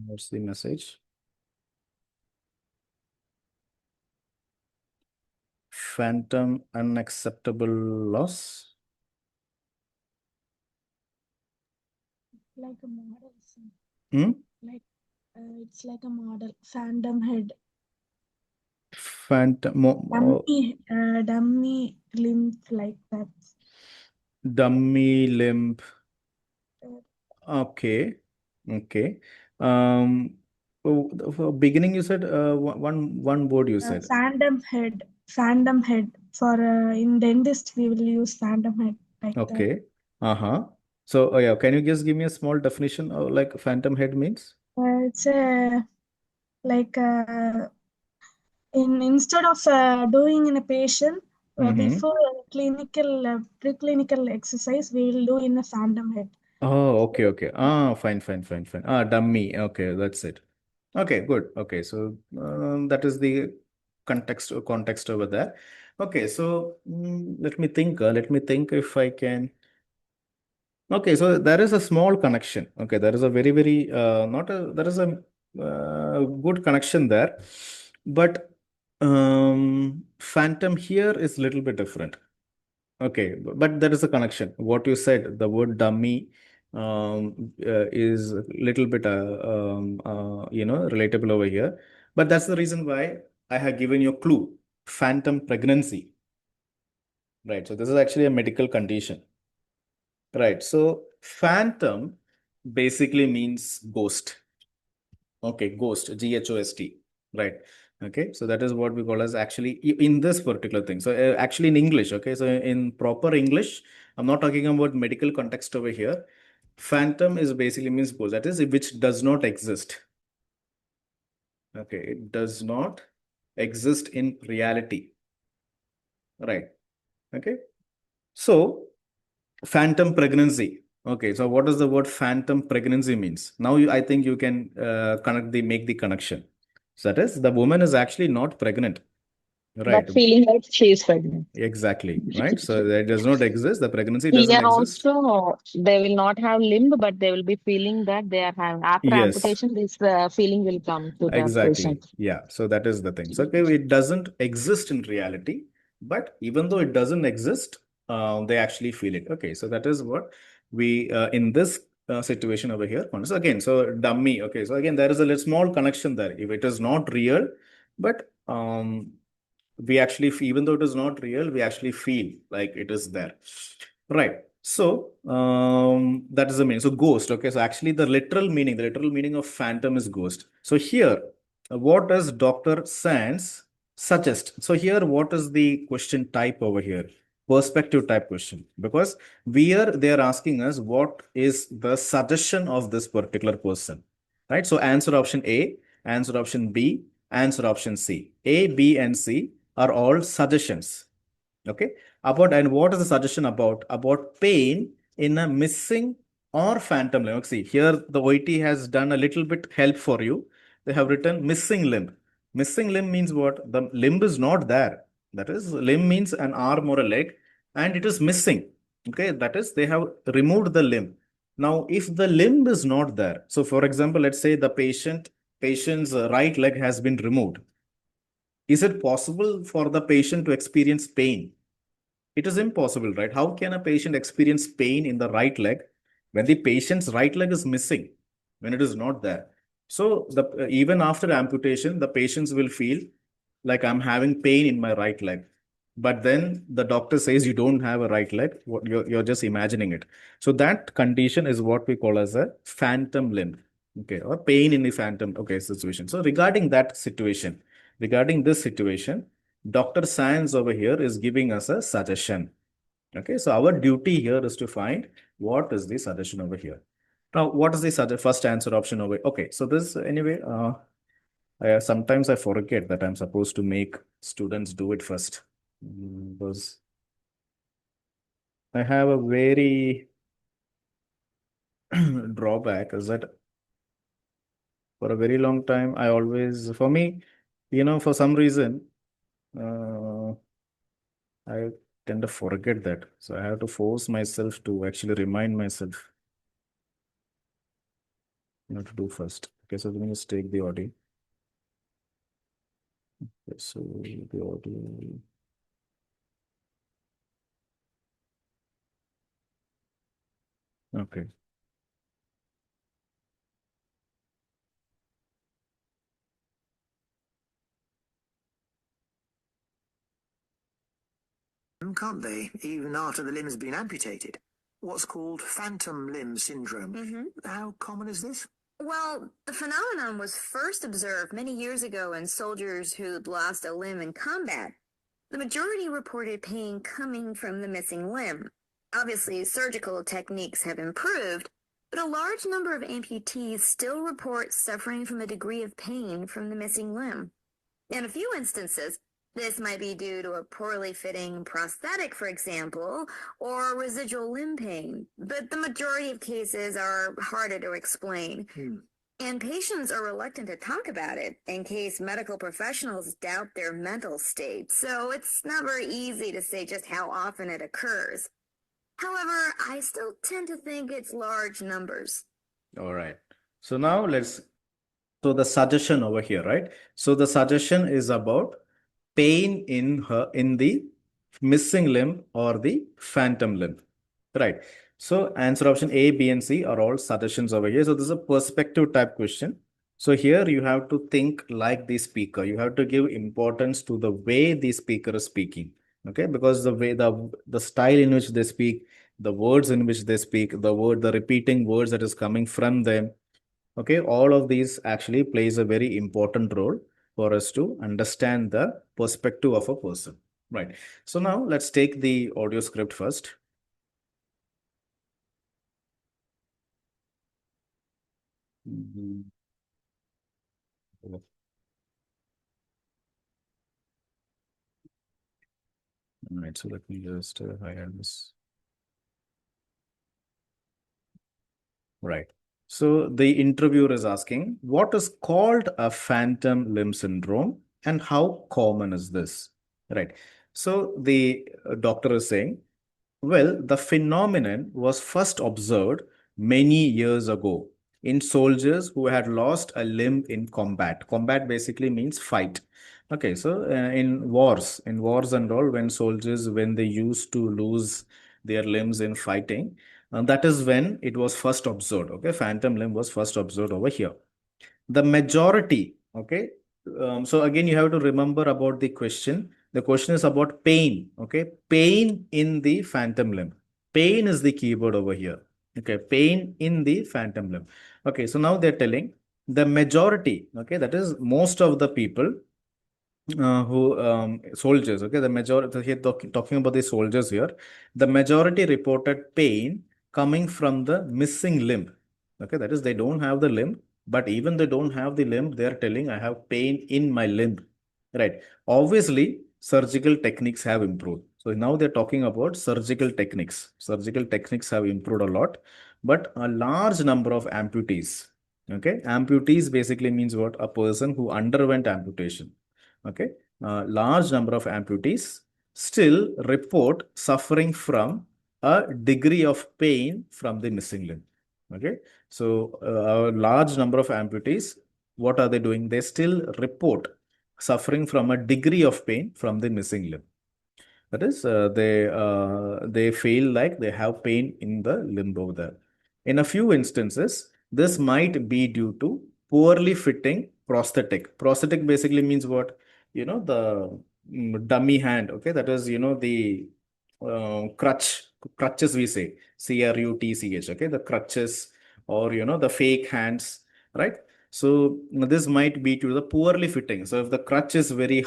What's the message? Phantom unacceptable loss. Like a model. Hmm? Like it's like a model. Phantom head. Phantom, Dummy limbs like that. dummy limb. Uh, Okay. Okay. For beginning you said one word you said. Phantom head. Phantom head. For in dentist we will use phantom head like that. Okay. Uh-huh. So, oh yeah, can you just give me a small definition of like phantom head means? It's like instead of doing in a patient Mhm. before preclinical exercise we will do in a phantom head. Oh, okay, okay. Fine, fine, fine, fine. Dummy. Okay, that's it. Okay, good. Okay, so that is the context over there. Okay, so let me think. Let me think if I can. Okay, so there is a small connection. Okay, there is a very, very not a there is a good connection there, but phantom here is a little bit different. Okay, but there is a connection. What you said, the word dummy is a little bit relatable over here. But that's the reason why I have given you a clue. Phantom pregnancy. Right. So this is actually a medical condition. Right. So phantom basically means ghost. Okay, ghost, Ghost. Right. Okay. So that is what we call as actually in this particular thing. So actually in English, okay. So in proper English, I'm not talking about medical context over here. Phantom is basically means ghost. That is which does not exist. Okay. It does not exist in reality. Right. Okay. So phantom pregnancy. Okay, so what does the word phantom pregnancy means? Now I think you can make the connection. So that is the woman is actually not pregnant, right? But feeling that she is pregnant. Exactly, right? So that does not exist. The pregnancy doesn't Here exist. also, they will not have limb, but they will be feeling that they are having. After Yes. amputation, this feeling will come to the Exactly. patient. Yeah. So that is the thing. So okay, it doesn't exist in reality, but even though it doesn't exist, they actually feel it. Okay. So that is what we in this situation over here. So again, so dummy. Okay. So again, there is a little small connection there. If it is not real, but we actually, even though it is not real, we actually feel like it is there. Right. So that is the meaning. So ghost. Okay. So actually the literal meaning of phantom is ghost. So here, what does Dr. Sands suggest? So here, what is the question type over here? Perspective type question. Because they are asking us what is the suggestion of this particular person. Right. So answer option A, answer option B, answer option C. A, B, and C are all suggestions. Okay. And what is the suggestion about? About pain in a missing or phantom limb. See, here the OET has done a little bit help for you. They have written missing limb. Missing limb means what? The limb is not there. That is, limb means an arm or a leg, and it is missing. Okay, that is, they have removed the limb. Now, if the limb is not there, so for example, let's say the patient's right leg has been removed. Is it possible for the patient to experience pain? It is impossible, right? How can a patient experience pain in the right leg when the patient's right leg is missing, when it is not there? So even after amputation, the patients will feel like I'm having pain in my right leg. But then the doctor says you don't have a right leg. You're just imagining it. So that condition is what we call as a phantom limb. Okay, or pain in the phantom. Okay, situation. So regarding this situation, Dr. Science over here is giving us a suggestion. Okay, so our duty here is to find what is the suggestion over here. Now, what is the first answer option over? Okay, so this anyway, sometimes I forget that I'm supposed to make students do it first. Because I have a very drawback is that for a very long time, for me, for some reason, I tend to forget that. So I have to force myself to actually remind myself, to do first. Okay, so let me just take the audio. Okay, so the audio. Okay. Can't they, even after the limb's been amputated? What's called phantom limb syndrome. How common is this? Well, the phenomenon was first observed many years ago in soldiers who'd lost a limb in combat. The majority reported pain coming from the missing limb. Obviously, surgical techniques have improved, but a large number of amputees still report suffering from a degree of pain from the missing limb. In a few instances, This might be due to a poorly fitting prosthetic, for example, or residual limb pain, but the majority of cases are harder to explain. And patients are reluctant to talk about it in case medical professionals doubt their mental state, so it's not very easy to say just how often it occurs. However, I still tend to think it's large numbers. All right. So now so the suggestion over here, right? So the suggestion is about pain in the missing limb or the phantom limb, right? So answer option A, B, and C are all suggestions over here. So this is a perspective type question. So here you have to think like the speaker. You have to give importance to the way the speaker is speaking. Okay, because the way the style in which they speak, the words in which they speak, the repeating words that is coming from them. Okay, all of these actually plays a very important role for us to understand the perspective of a person. Right. So now let's take the audio script first. All right, so let me just hide this. Right. So the interviewer is asking, what is called a phantom limb syndrome and how common is this? Right. So the doctor is saying, well, the phenomenon was first observed many years ago in soldiers who had lost a limb in combat. Combat basically means fight. Okay, so in wars and all, when they used to lose their limbs in fighting, that is when it was first observed. Okay, phantom limb was first observed over here. The majority, okay. So again, you have to remember about the question. The question is about pain, okay. Pain in the phantom limb. Pain is the keyword over here. Okay, pain in the phantom limb. Okay, so now they're telling the majority, okay, that is most of the people who soldiers, okay, the majority here talking about the soldiers here, the majority reported pain coming from the missing limb. Okay, that is they don't have the limb, but even they don't have the limb, they are telling I have pain in my limb, right? Obviously surgical techniques have improved, so now they're talking about surgical techniques. Surgical techniques have improved a lot, but a large number of amputees, okay, amputees basically means what? A person who underwent amputation. Okay, large number of amputees still report suffering from a degree of pain from the missing limb. Okay, so a large number of amputees, what are they doing? They still report suffering from a degree of pain from the missing limb. That is, they feel like they have pain in the limb over there. In a few instances, this might be due to poorly fitting prosthetic. Prosthetic basically means what? The dummy hand. Okay, that is, the crutches we say, crutch. Okay, the crutches or the fake hands, right? So this might be to the poorly fitting. So if the crutch is very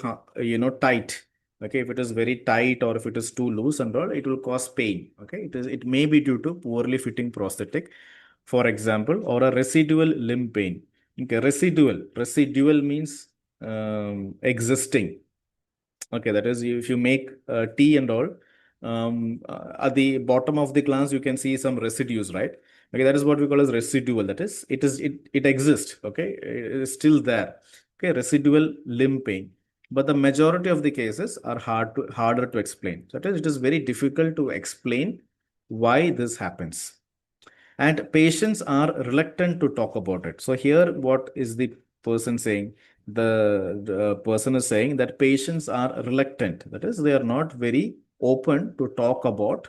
tight. Okay, if it is very tight or if it is too loose and all, it will cause pain. Okay, it may be due to poorly fitting prosthetic, for example, or a residual limb pain. Okay, residual means existing. Okay, that is if you make tea and all, at the bottom of the glass you can see some residues, right? Okay, that is what we call as residual. That is, it exists. Okay, it is still there. Okay, residual limb pain. But the majority of the cases are harder to explain. So it is very difficult to explain why this happens. And patients are reluctant to talk about it. So here, what is the person saying? The person is saying that patients are reluctant. That is, they are not very open to talk about,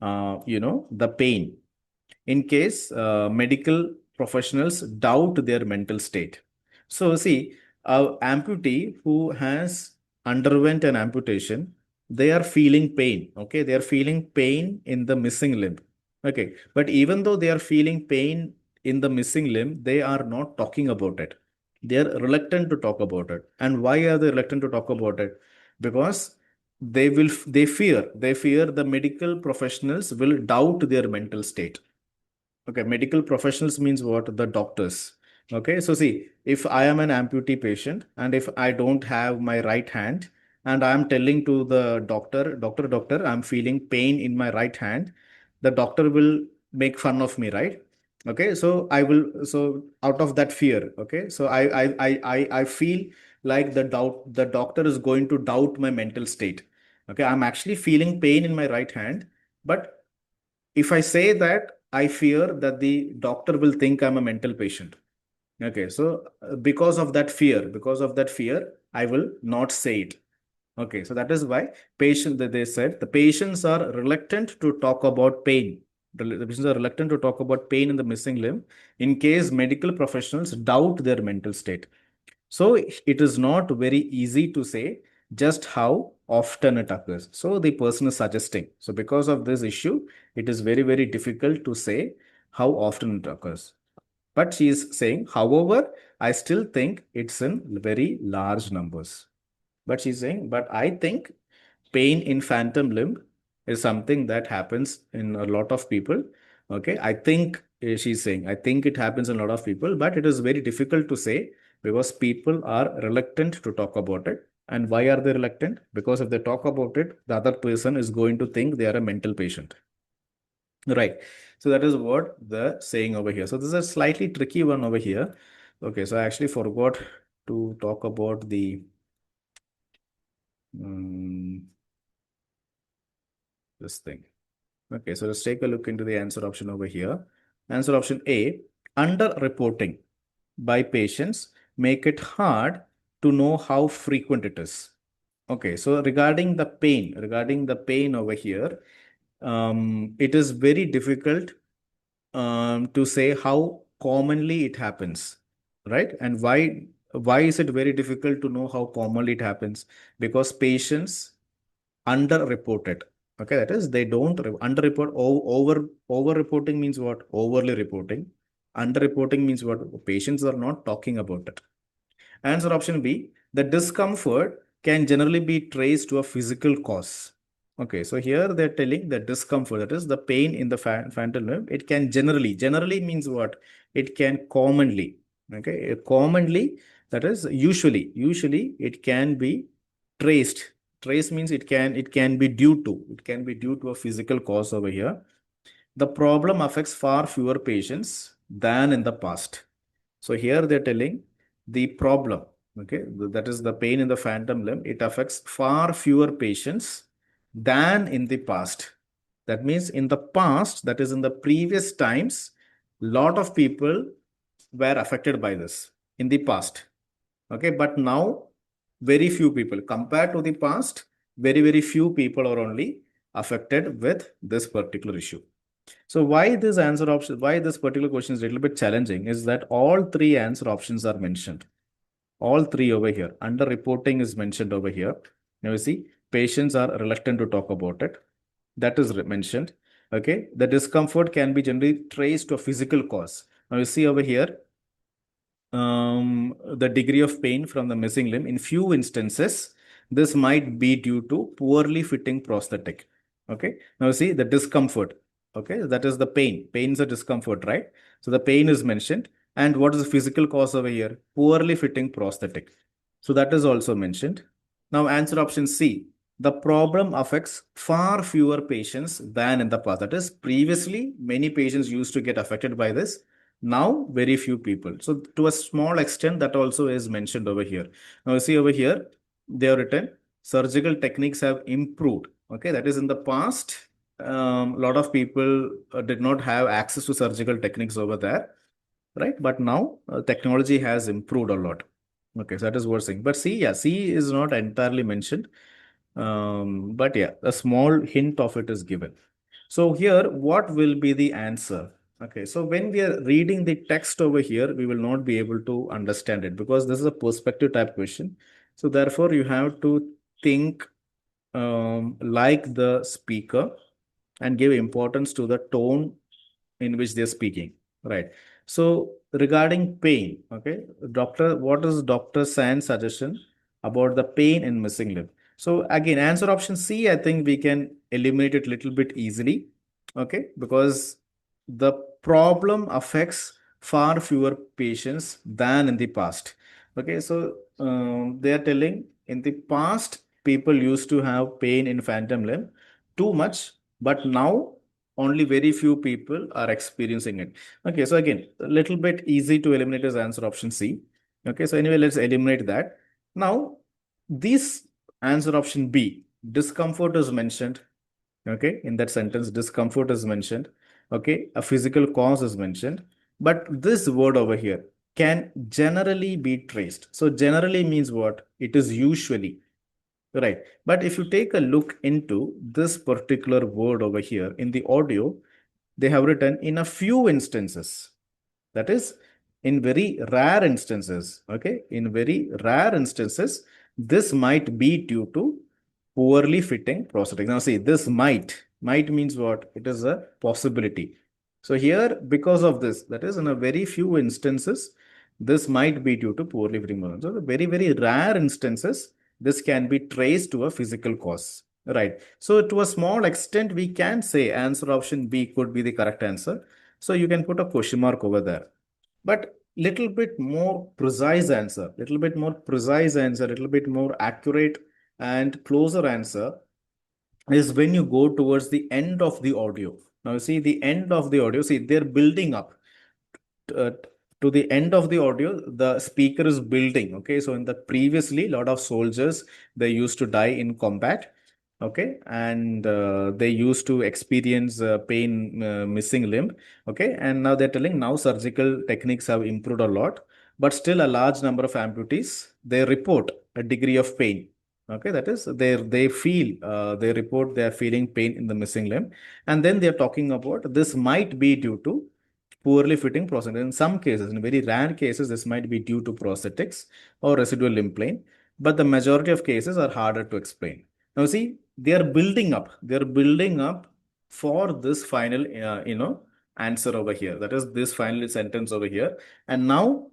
the pain. In case medical professionals doubt their mental state. So see, a amputee who has underwent an amputation, they are feeling pain. Okay, they are feeling pain in the missing limb. Okay, but even though they are feeling pain in the missing limb, they are not talking about it. They are reluctant to talk about it. And why are they reluctant to talk about it? Because they fear the medical professionals will doubt their mental state. Okay, medical professionals means what? The doctors. Okay, so see, if I am an amputee patient and if I don't have my right hand and I'm telling to the doctor, I'm feeling pain in my right hand, the doctor will make fun of me, right? Okay, so I will, so out of that fear, okay, so I feel like the doctor is going to doubt my mental state. Okay, I'm actually feeling pain in my right hand, but if I say that, I fear that the doctor will think I'm a mental patient. Okay, so because of that fear, I will not say it. Okay, so that is why that they said the patients are reluctant to talk about pain. The patients are reluctant to talk about pain in the missing limb in case medical professionals doubt their mental state. So it is not very easy to say just how often it occurs. So the person is suggesting. So because of this issue, it is very, very difficult to say how often it occurs. But she is saying, however, I still think it's in very large numbers. But she's saying, but I think pain in phantom limb is something that happens in a lot of people. Okay, I think she's saying, I think it happens in a lot of people, but it is very difficult to say because people are reluctant to talk about it. And why are they reluctant? Because if they talk about it, the other person is going to think they are a mental patient. Right. So that is what the saying over here. So this is a slightly tricky one over here. Okay, so I actually forgot to talk about the this thing. Okay, so let's take a look into the answer option over here. Answer option A, under-reporting by patients make it hard to know how frequent it is. Okay, so regarding the pain over here, it is very difficult to say how commonly it happens, right? And why is it very difficult to know how commonly it happens? Because patients underreport it. Okay, that is they don't underreport. Over reporting means what? Overly reporting. Underreporting means what? Patients are not talking about it. Answer option B, the discomfort can generally be traced to a physical cause. Okay, so here they're telling the discomfort, that is the pain in the phantom limb, it can generally means what? It can commonly, okay, commonly, that is usually it can be traced. Trace means it can be due to a physical cause over here. The problem affects far fewer patients than in the past. So here they're telling the problem, okay, that is the pain in the phantom limb, it affects far fewer patients than in the past. That means in the past, that is in the previous times, lot of people were affected by this in the past. Okay, but now very few people compared to the past, very few people are only affected with this particular issue. So why this answer option, why this particular question is a little bit challenging is that all three answer options are mentioned. All three over here. Underreporting is mentioned over here. Now you see, patients are reluctant to talk about it. That is mentioned. Okay. The discomfort can be generally traced to a physical cause. Now you see over here, the degree of pain from the missing limb. In few instances, this might be due to poorly fitting prosthetic. Okay. Now see the discomfort. Okay. That is the pain. Pain is a discomfort, right? So the pain is mentioned. And what is the physical cause over here? Poorly fitting prosthetic. So that is also mentioned. Now answer option C. The problem affects far fewer patients than in the past. That is previously many patients used to get affected by this. Now, very few people. So to a small extent, that also is mentioned over here. Now, you see over here, they have written surgical techniques have improved. Okay, that is in the past, a lot of people did not have access to surgical techniques over there, right? But now technology has improved a lot. Okay, so that is what saying. But C, yeah, C is not entirely mentioned. But yeah, a small hint of it is given. So here, what will be the answer? Okay, so when we are reading the text over here, we will not be able to understand it because this is a perspective type question. So therefore, you have to think like the speaker and give importance to the tone in which they're speaking, right? So regarding pain, okay, what is Dr. San's suggestion about the pain in missing limb? So again, answer option C, I think we can eliminate it a little bit easily, okay, because the problem affects far fewer patients than in the past. Okay, so they are telling in the past, people used to have pain in phantom limb too much, but now only very few people are experiencing it. Okay, so again, a little bit easy to eliminate is answer option C. Okay, so anyway, let's eliminate that. Now, this answer option B, discomfort is mentioned. Okay, in that sentence, discomfort is mentioned. Okay, a physical cause is mentioned. But this word over here can generally be traced. So generally means what? It is usually. Right. But if you take a look into this particular word over here in the audio, they have written in a few instances. That is, in very rare instances. Okay. In very rare instances, this might be due to poorly fitting prosthetics. Now, see, this might means what? It is a possibility. So here, because of this, that is in a very few instances, this might be due to poorly fitting prosthetics. So the very, very rare instances, this can be traced to a physical cause. Right. So to a small extent, we can say answer option B could be the correct answer. So you can put a question mark over there. But little bit more precise answer, little bit more precise answer, little bit more accurate and closer answer is when you go towards the end of the audio. Now you see the end of the audio, see they're building up uh, to the end of the audio, the speaker is building. Okay, so in the previously, a lot of soldiers, they used to die in combat. Okay, and they used to experience pain, missing limb. Okay, and now they're telling now surgical techniques have improved a lot, but still a large number of amputees, they report a degree of pain. Okay, that is they feel they report they are feeling pain in the missing limb, and then they are talking about this might be due to poorly fitting prosthetics. In some cases, in very rare cases, this might be due to prosthetics or residual limb pain, but the majority of cases are harder to explain. Now, see, they are building up. They are building up for this final, answer over here. That is this final sentence over here. And now,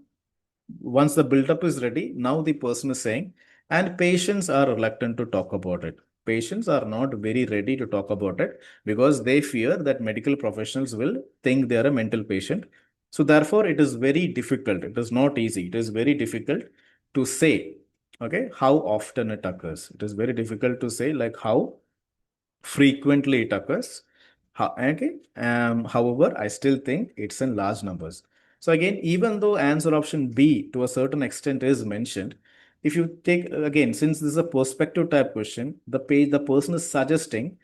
once the build-up is ready, now the person is saying, and patients are reluctant to talk about it. Patients are not very ready to talk about it because they fear that medical professionals will think they are a mental patient. So therefore, it is very difficult. It is not easy. It is very difficult to say, okay, how often it occurs. It is very difficult to say like how frequently it occurs. Okay. However, I still think it's in large numbers. So again, even though answer option B to a certain extent is mentioned, if you take again, since this is a perspective type question, the person is suggesting,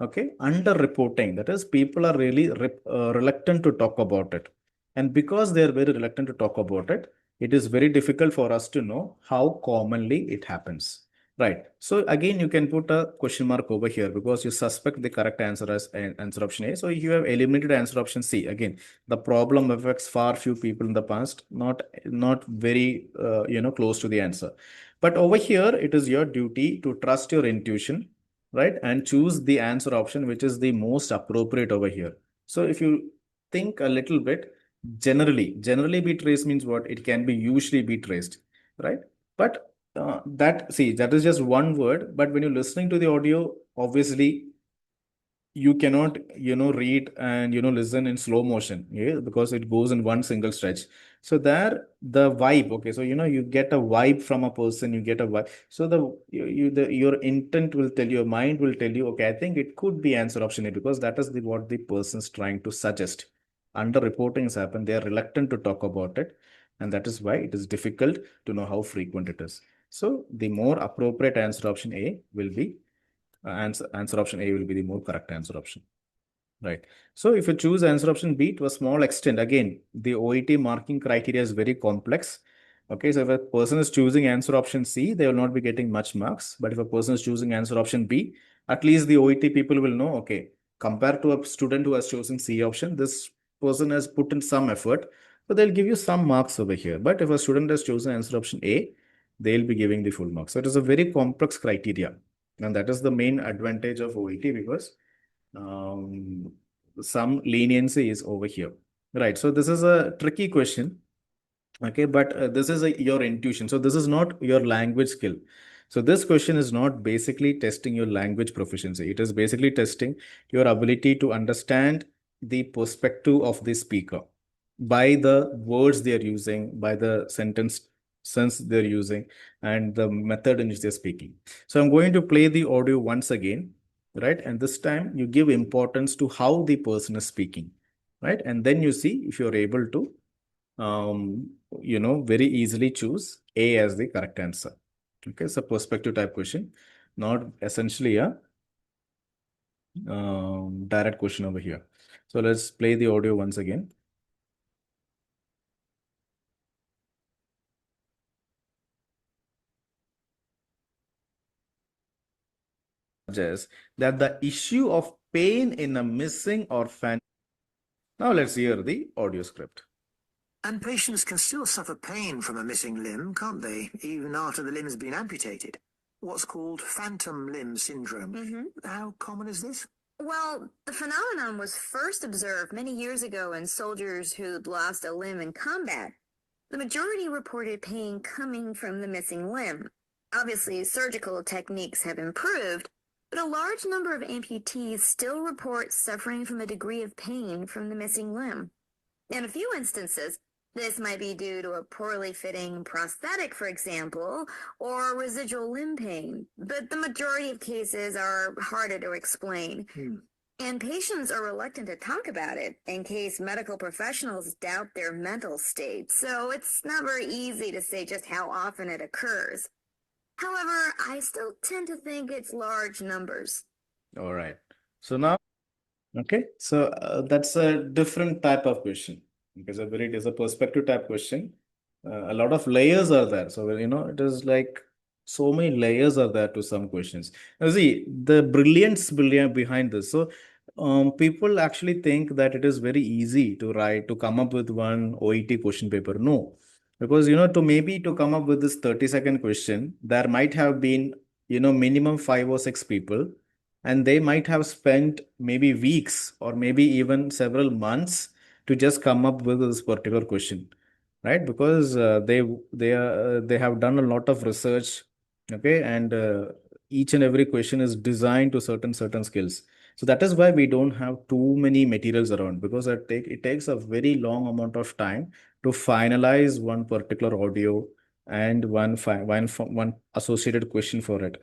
okay, underreporting. That is, people are really reluctant to talk about it, and because they are very reluctant to talk about it, it is very difficult for us to know how commonly it happens. Right. So again, you can put a question mark over here because you suspect the correct answer as answer option A. So you have eliminated answer option C. Again, the problem affects far few people in the past, not very close to the answer. But over here, it is your duty to trust your intuition, right, and choose the answer option which is the most appropriate over here. So if you think a little bit, generally be traced means what? It can be usually be traced, right? But that is just one word, but when you're listening to the audio, obviously you cannot read and listen in slow motion, yeah, because it goes in one single stretch. So there the vibe, okay, so you get a vibe from a person, you get a vibe. So your intent will tell you, your mind will tell you, okay, I think it could be answer option A because that is what the person's trying to suggest. Under reporting has happened, they are reluctant to talk about it, and that is why it is difficult to know how frequent it is. So the more appropriate answer option A will be answer option A will be the more correct answer option. Right. So if you choose answer option B to a small extent, again, the OET marking criteria is very complex. Okay, so if a person is choosing answer option C, they will not be getting much marks. But if a person is choosing answer option B, at least the OET people will know, okay, compared to a student who has chosen C option, this person has put in some effort. So they'll give you some marks over here. But if a student has chosen answer option A, they'll be giving the full marks. So it is a very complex criteria. And that is the main advantage of OET because some leniency is over here. Right. So this is a tricky question. Okay, but this is your intuition. So this is not your language skill. So this question is not basically testing your language proficiency. It is basically testing your ability to understand the perspective of the speaker by the words they are using, by the sentence sense they're using and the method in which they're speaking. So I'm going to play the audio once again, right? And this time you give importance to how the person is speaking, right? And then you see if you're able to, very easily choose A as the correct answer. Okay, so perspective type question, not essentially a direct question over here. So let's play the audio once again. Suggests that the issue of pain in a missing or fan. Now let's hear the audio script. And patients can still suffer pain from a missing limb, can't they, even after the limb's been amputated? What's called phantom limb syndrome. How common is this? Well, the phenomenon was first observed many years ago in soldiers who'd lost a limb in combat. The majority reported pain coming from the missing limb. Obviously, surgical techniques have improved, but a large number of amputees still report suffering from a degree of pain from the missing limb. In a few instances, this might be due to a poorly fitting prosthetic, for example, or residual limb pain, but the majority of cases are harder to explain. And patients are reluctant to talk about it in case medical professionals doubt their mental state, so it's not very easy to say just how often it occurs. However, I still tend to think it's large numbers. All right. So now, okay, so that's a different type of question because it is a perspective type question. A lot of layers are there. So, it is like so many layers are there to some questions. Now, see, the brilliance behind this. So, people actually think that it is very easy to come up with one OET question paper. No, because, to come up with this 30-second question, there might have been, minimum 5 or 6 people, and they might have spent maybe weeks or maybe even several months to just come up with this particular question, right? Because they have done a lot of research, okay, and each and every question is designed to certain skills. So that is why we don't have too many materials around, because it takes a very long amount of time to finalize one particular audio and one associated question for it,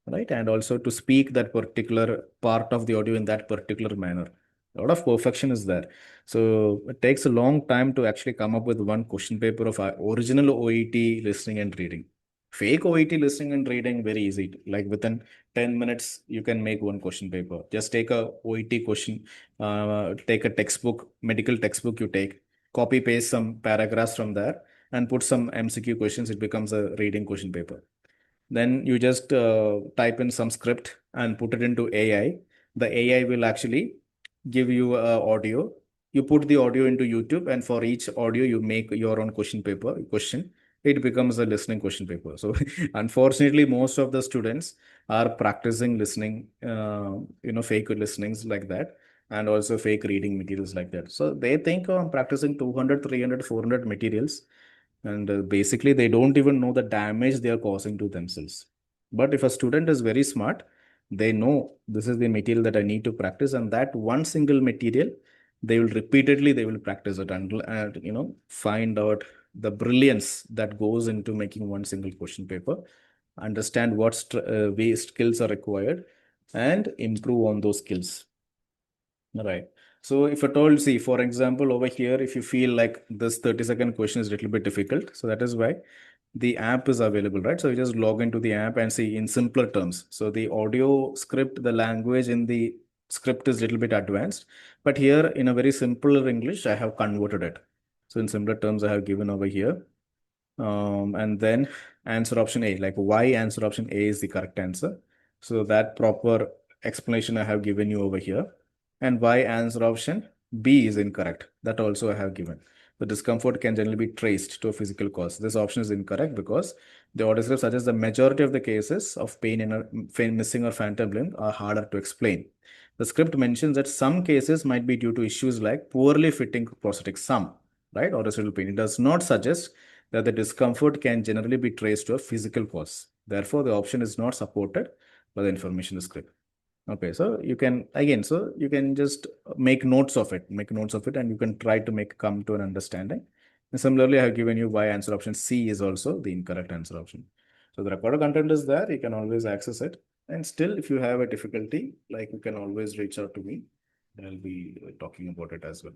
right? And also to speak that particular part of the audio in that particular manner. A lot of perfection is there. So it takes a long time to actually come up with one question paper of original OET listening and reading. Fake OET listening and reading, very easy. Like within 10 minutes, you can make one question paper. Just take a OET question, take a textbook, medical textbook you take, copy paste some paragraphs from there and put some MCQ questions. It becomes a reading question paper. Then you just type in some script and put it into AI. The AI will actually give you audio. You put the audio into YouTube, and for each audio, you make your own question. It becomes a listening question paper. So, unfortunately, most of the students are practicing listening, fake listenings like that, and also fake reading materials like that. So, they think, oh, I'm practicing 200, 300, 400 materials, and basically they don't even know the damage they are causing to themselves. But if a student is very smart, they know this is the material that I need to practice, and that one single material they will practice it and find out the brilliance that goes into making one single question paper, understand what skills are required, and improve on those skills. Right. So if at all, see, for example, over here, if you feel like this 30-second question is a little bit difficult, so that is why the app is available, right? So you just log into the app and see in simpler terms. So the audio script, the language in the script is a little bit advanced, but here in a very simpler English, I have converted it. So in simpler terms, I have given over here. And then answer option A, like why answer option A is the correct answer. So that proper explanation I have given you over here. And why answer option B is incorrect. That also I have given. The discomfort can generally be traced to a physical cause. This option is incorrect because the audio script suggests the majority of the cases of pain in a missing or phantom limb are harder to explain. The script mentions that some cases might be due to issues like poorly fitting prosthetics, some, right, or residual pain. It does not suggest that the discomfort can generally be traced to a physical cause. Therefore, the option is not supported by the information script. Okay, so you can just make notes of it, and you can try to come to an understanding. And similarly, I have given you why answer option C is also the incorrect answer option. So the recorded content is there. You can always access it. And still, if you have a difficulty, like you can always reach out to me. I'll be talking about it as well.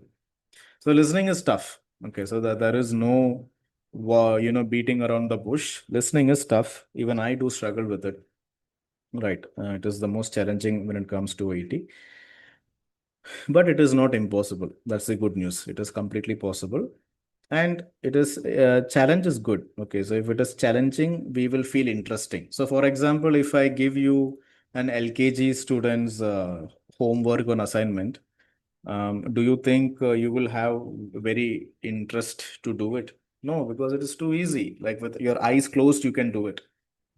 So listening is tough. Okay, so that there is no, beating around the bush. Listening is tough. Even I do struggle with it. Right, it is the most challenging when it comes to OET, but it is not impossible. That's the good news. It is completely possible, and it is challenge is good. Okay, so if it is challenging, we will feel interesting. So, for example, if I give you an LKG student's homework on assignment, do you think you will have very interest to do it? No, because it is too easy. Like with your eyes closed, you can do it.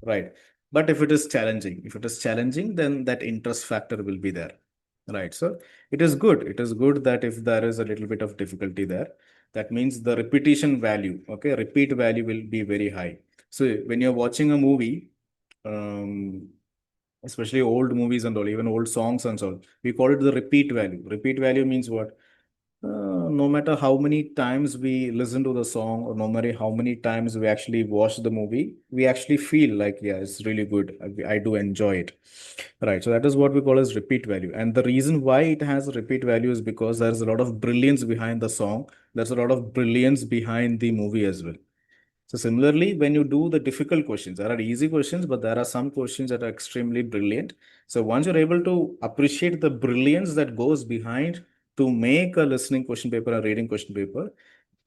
Right. But if it is challenging, then that interest factor will be there. Right. So it is good. It is good that if there is a little bit of difficulty there, that means the repetition value, okay, repeat value will be very high. So when you're watching a movie, um, especially old movies and all, even old songs and so, we call it the repeat value. Repeat value means what? No matter how many times we listen to the song, or no matter how many times we actually watch the movie, we actually feel like, yeah, it's really good. I do enjoy it. Right. So that is what we call as repeat value. And the reason why it has a repeat value is because there's a lot of brilliance behind the song. There's a lot of brilliance behind the movie as well. So similarly, when you do the difficult questions, there are easy questions, but there are some questions that are extremely brilliant. So once you're able to appreciate the brilliance that goes behind to make a listening question paper, a reading question paper,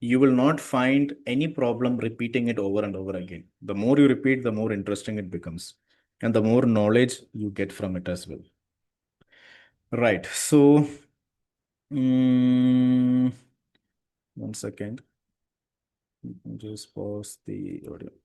you will not find any problem repeating it over and over again. The more you repeat, the more interesting it becomes, and the more knowledge you get from it as well. Right. So, 1 second. Just pause the audio.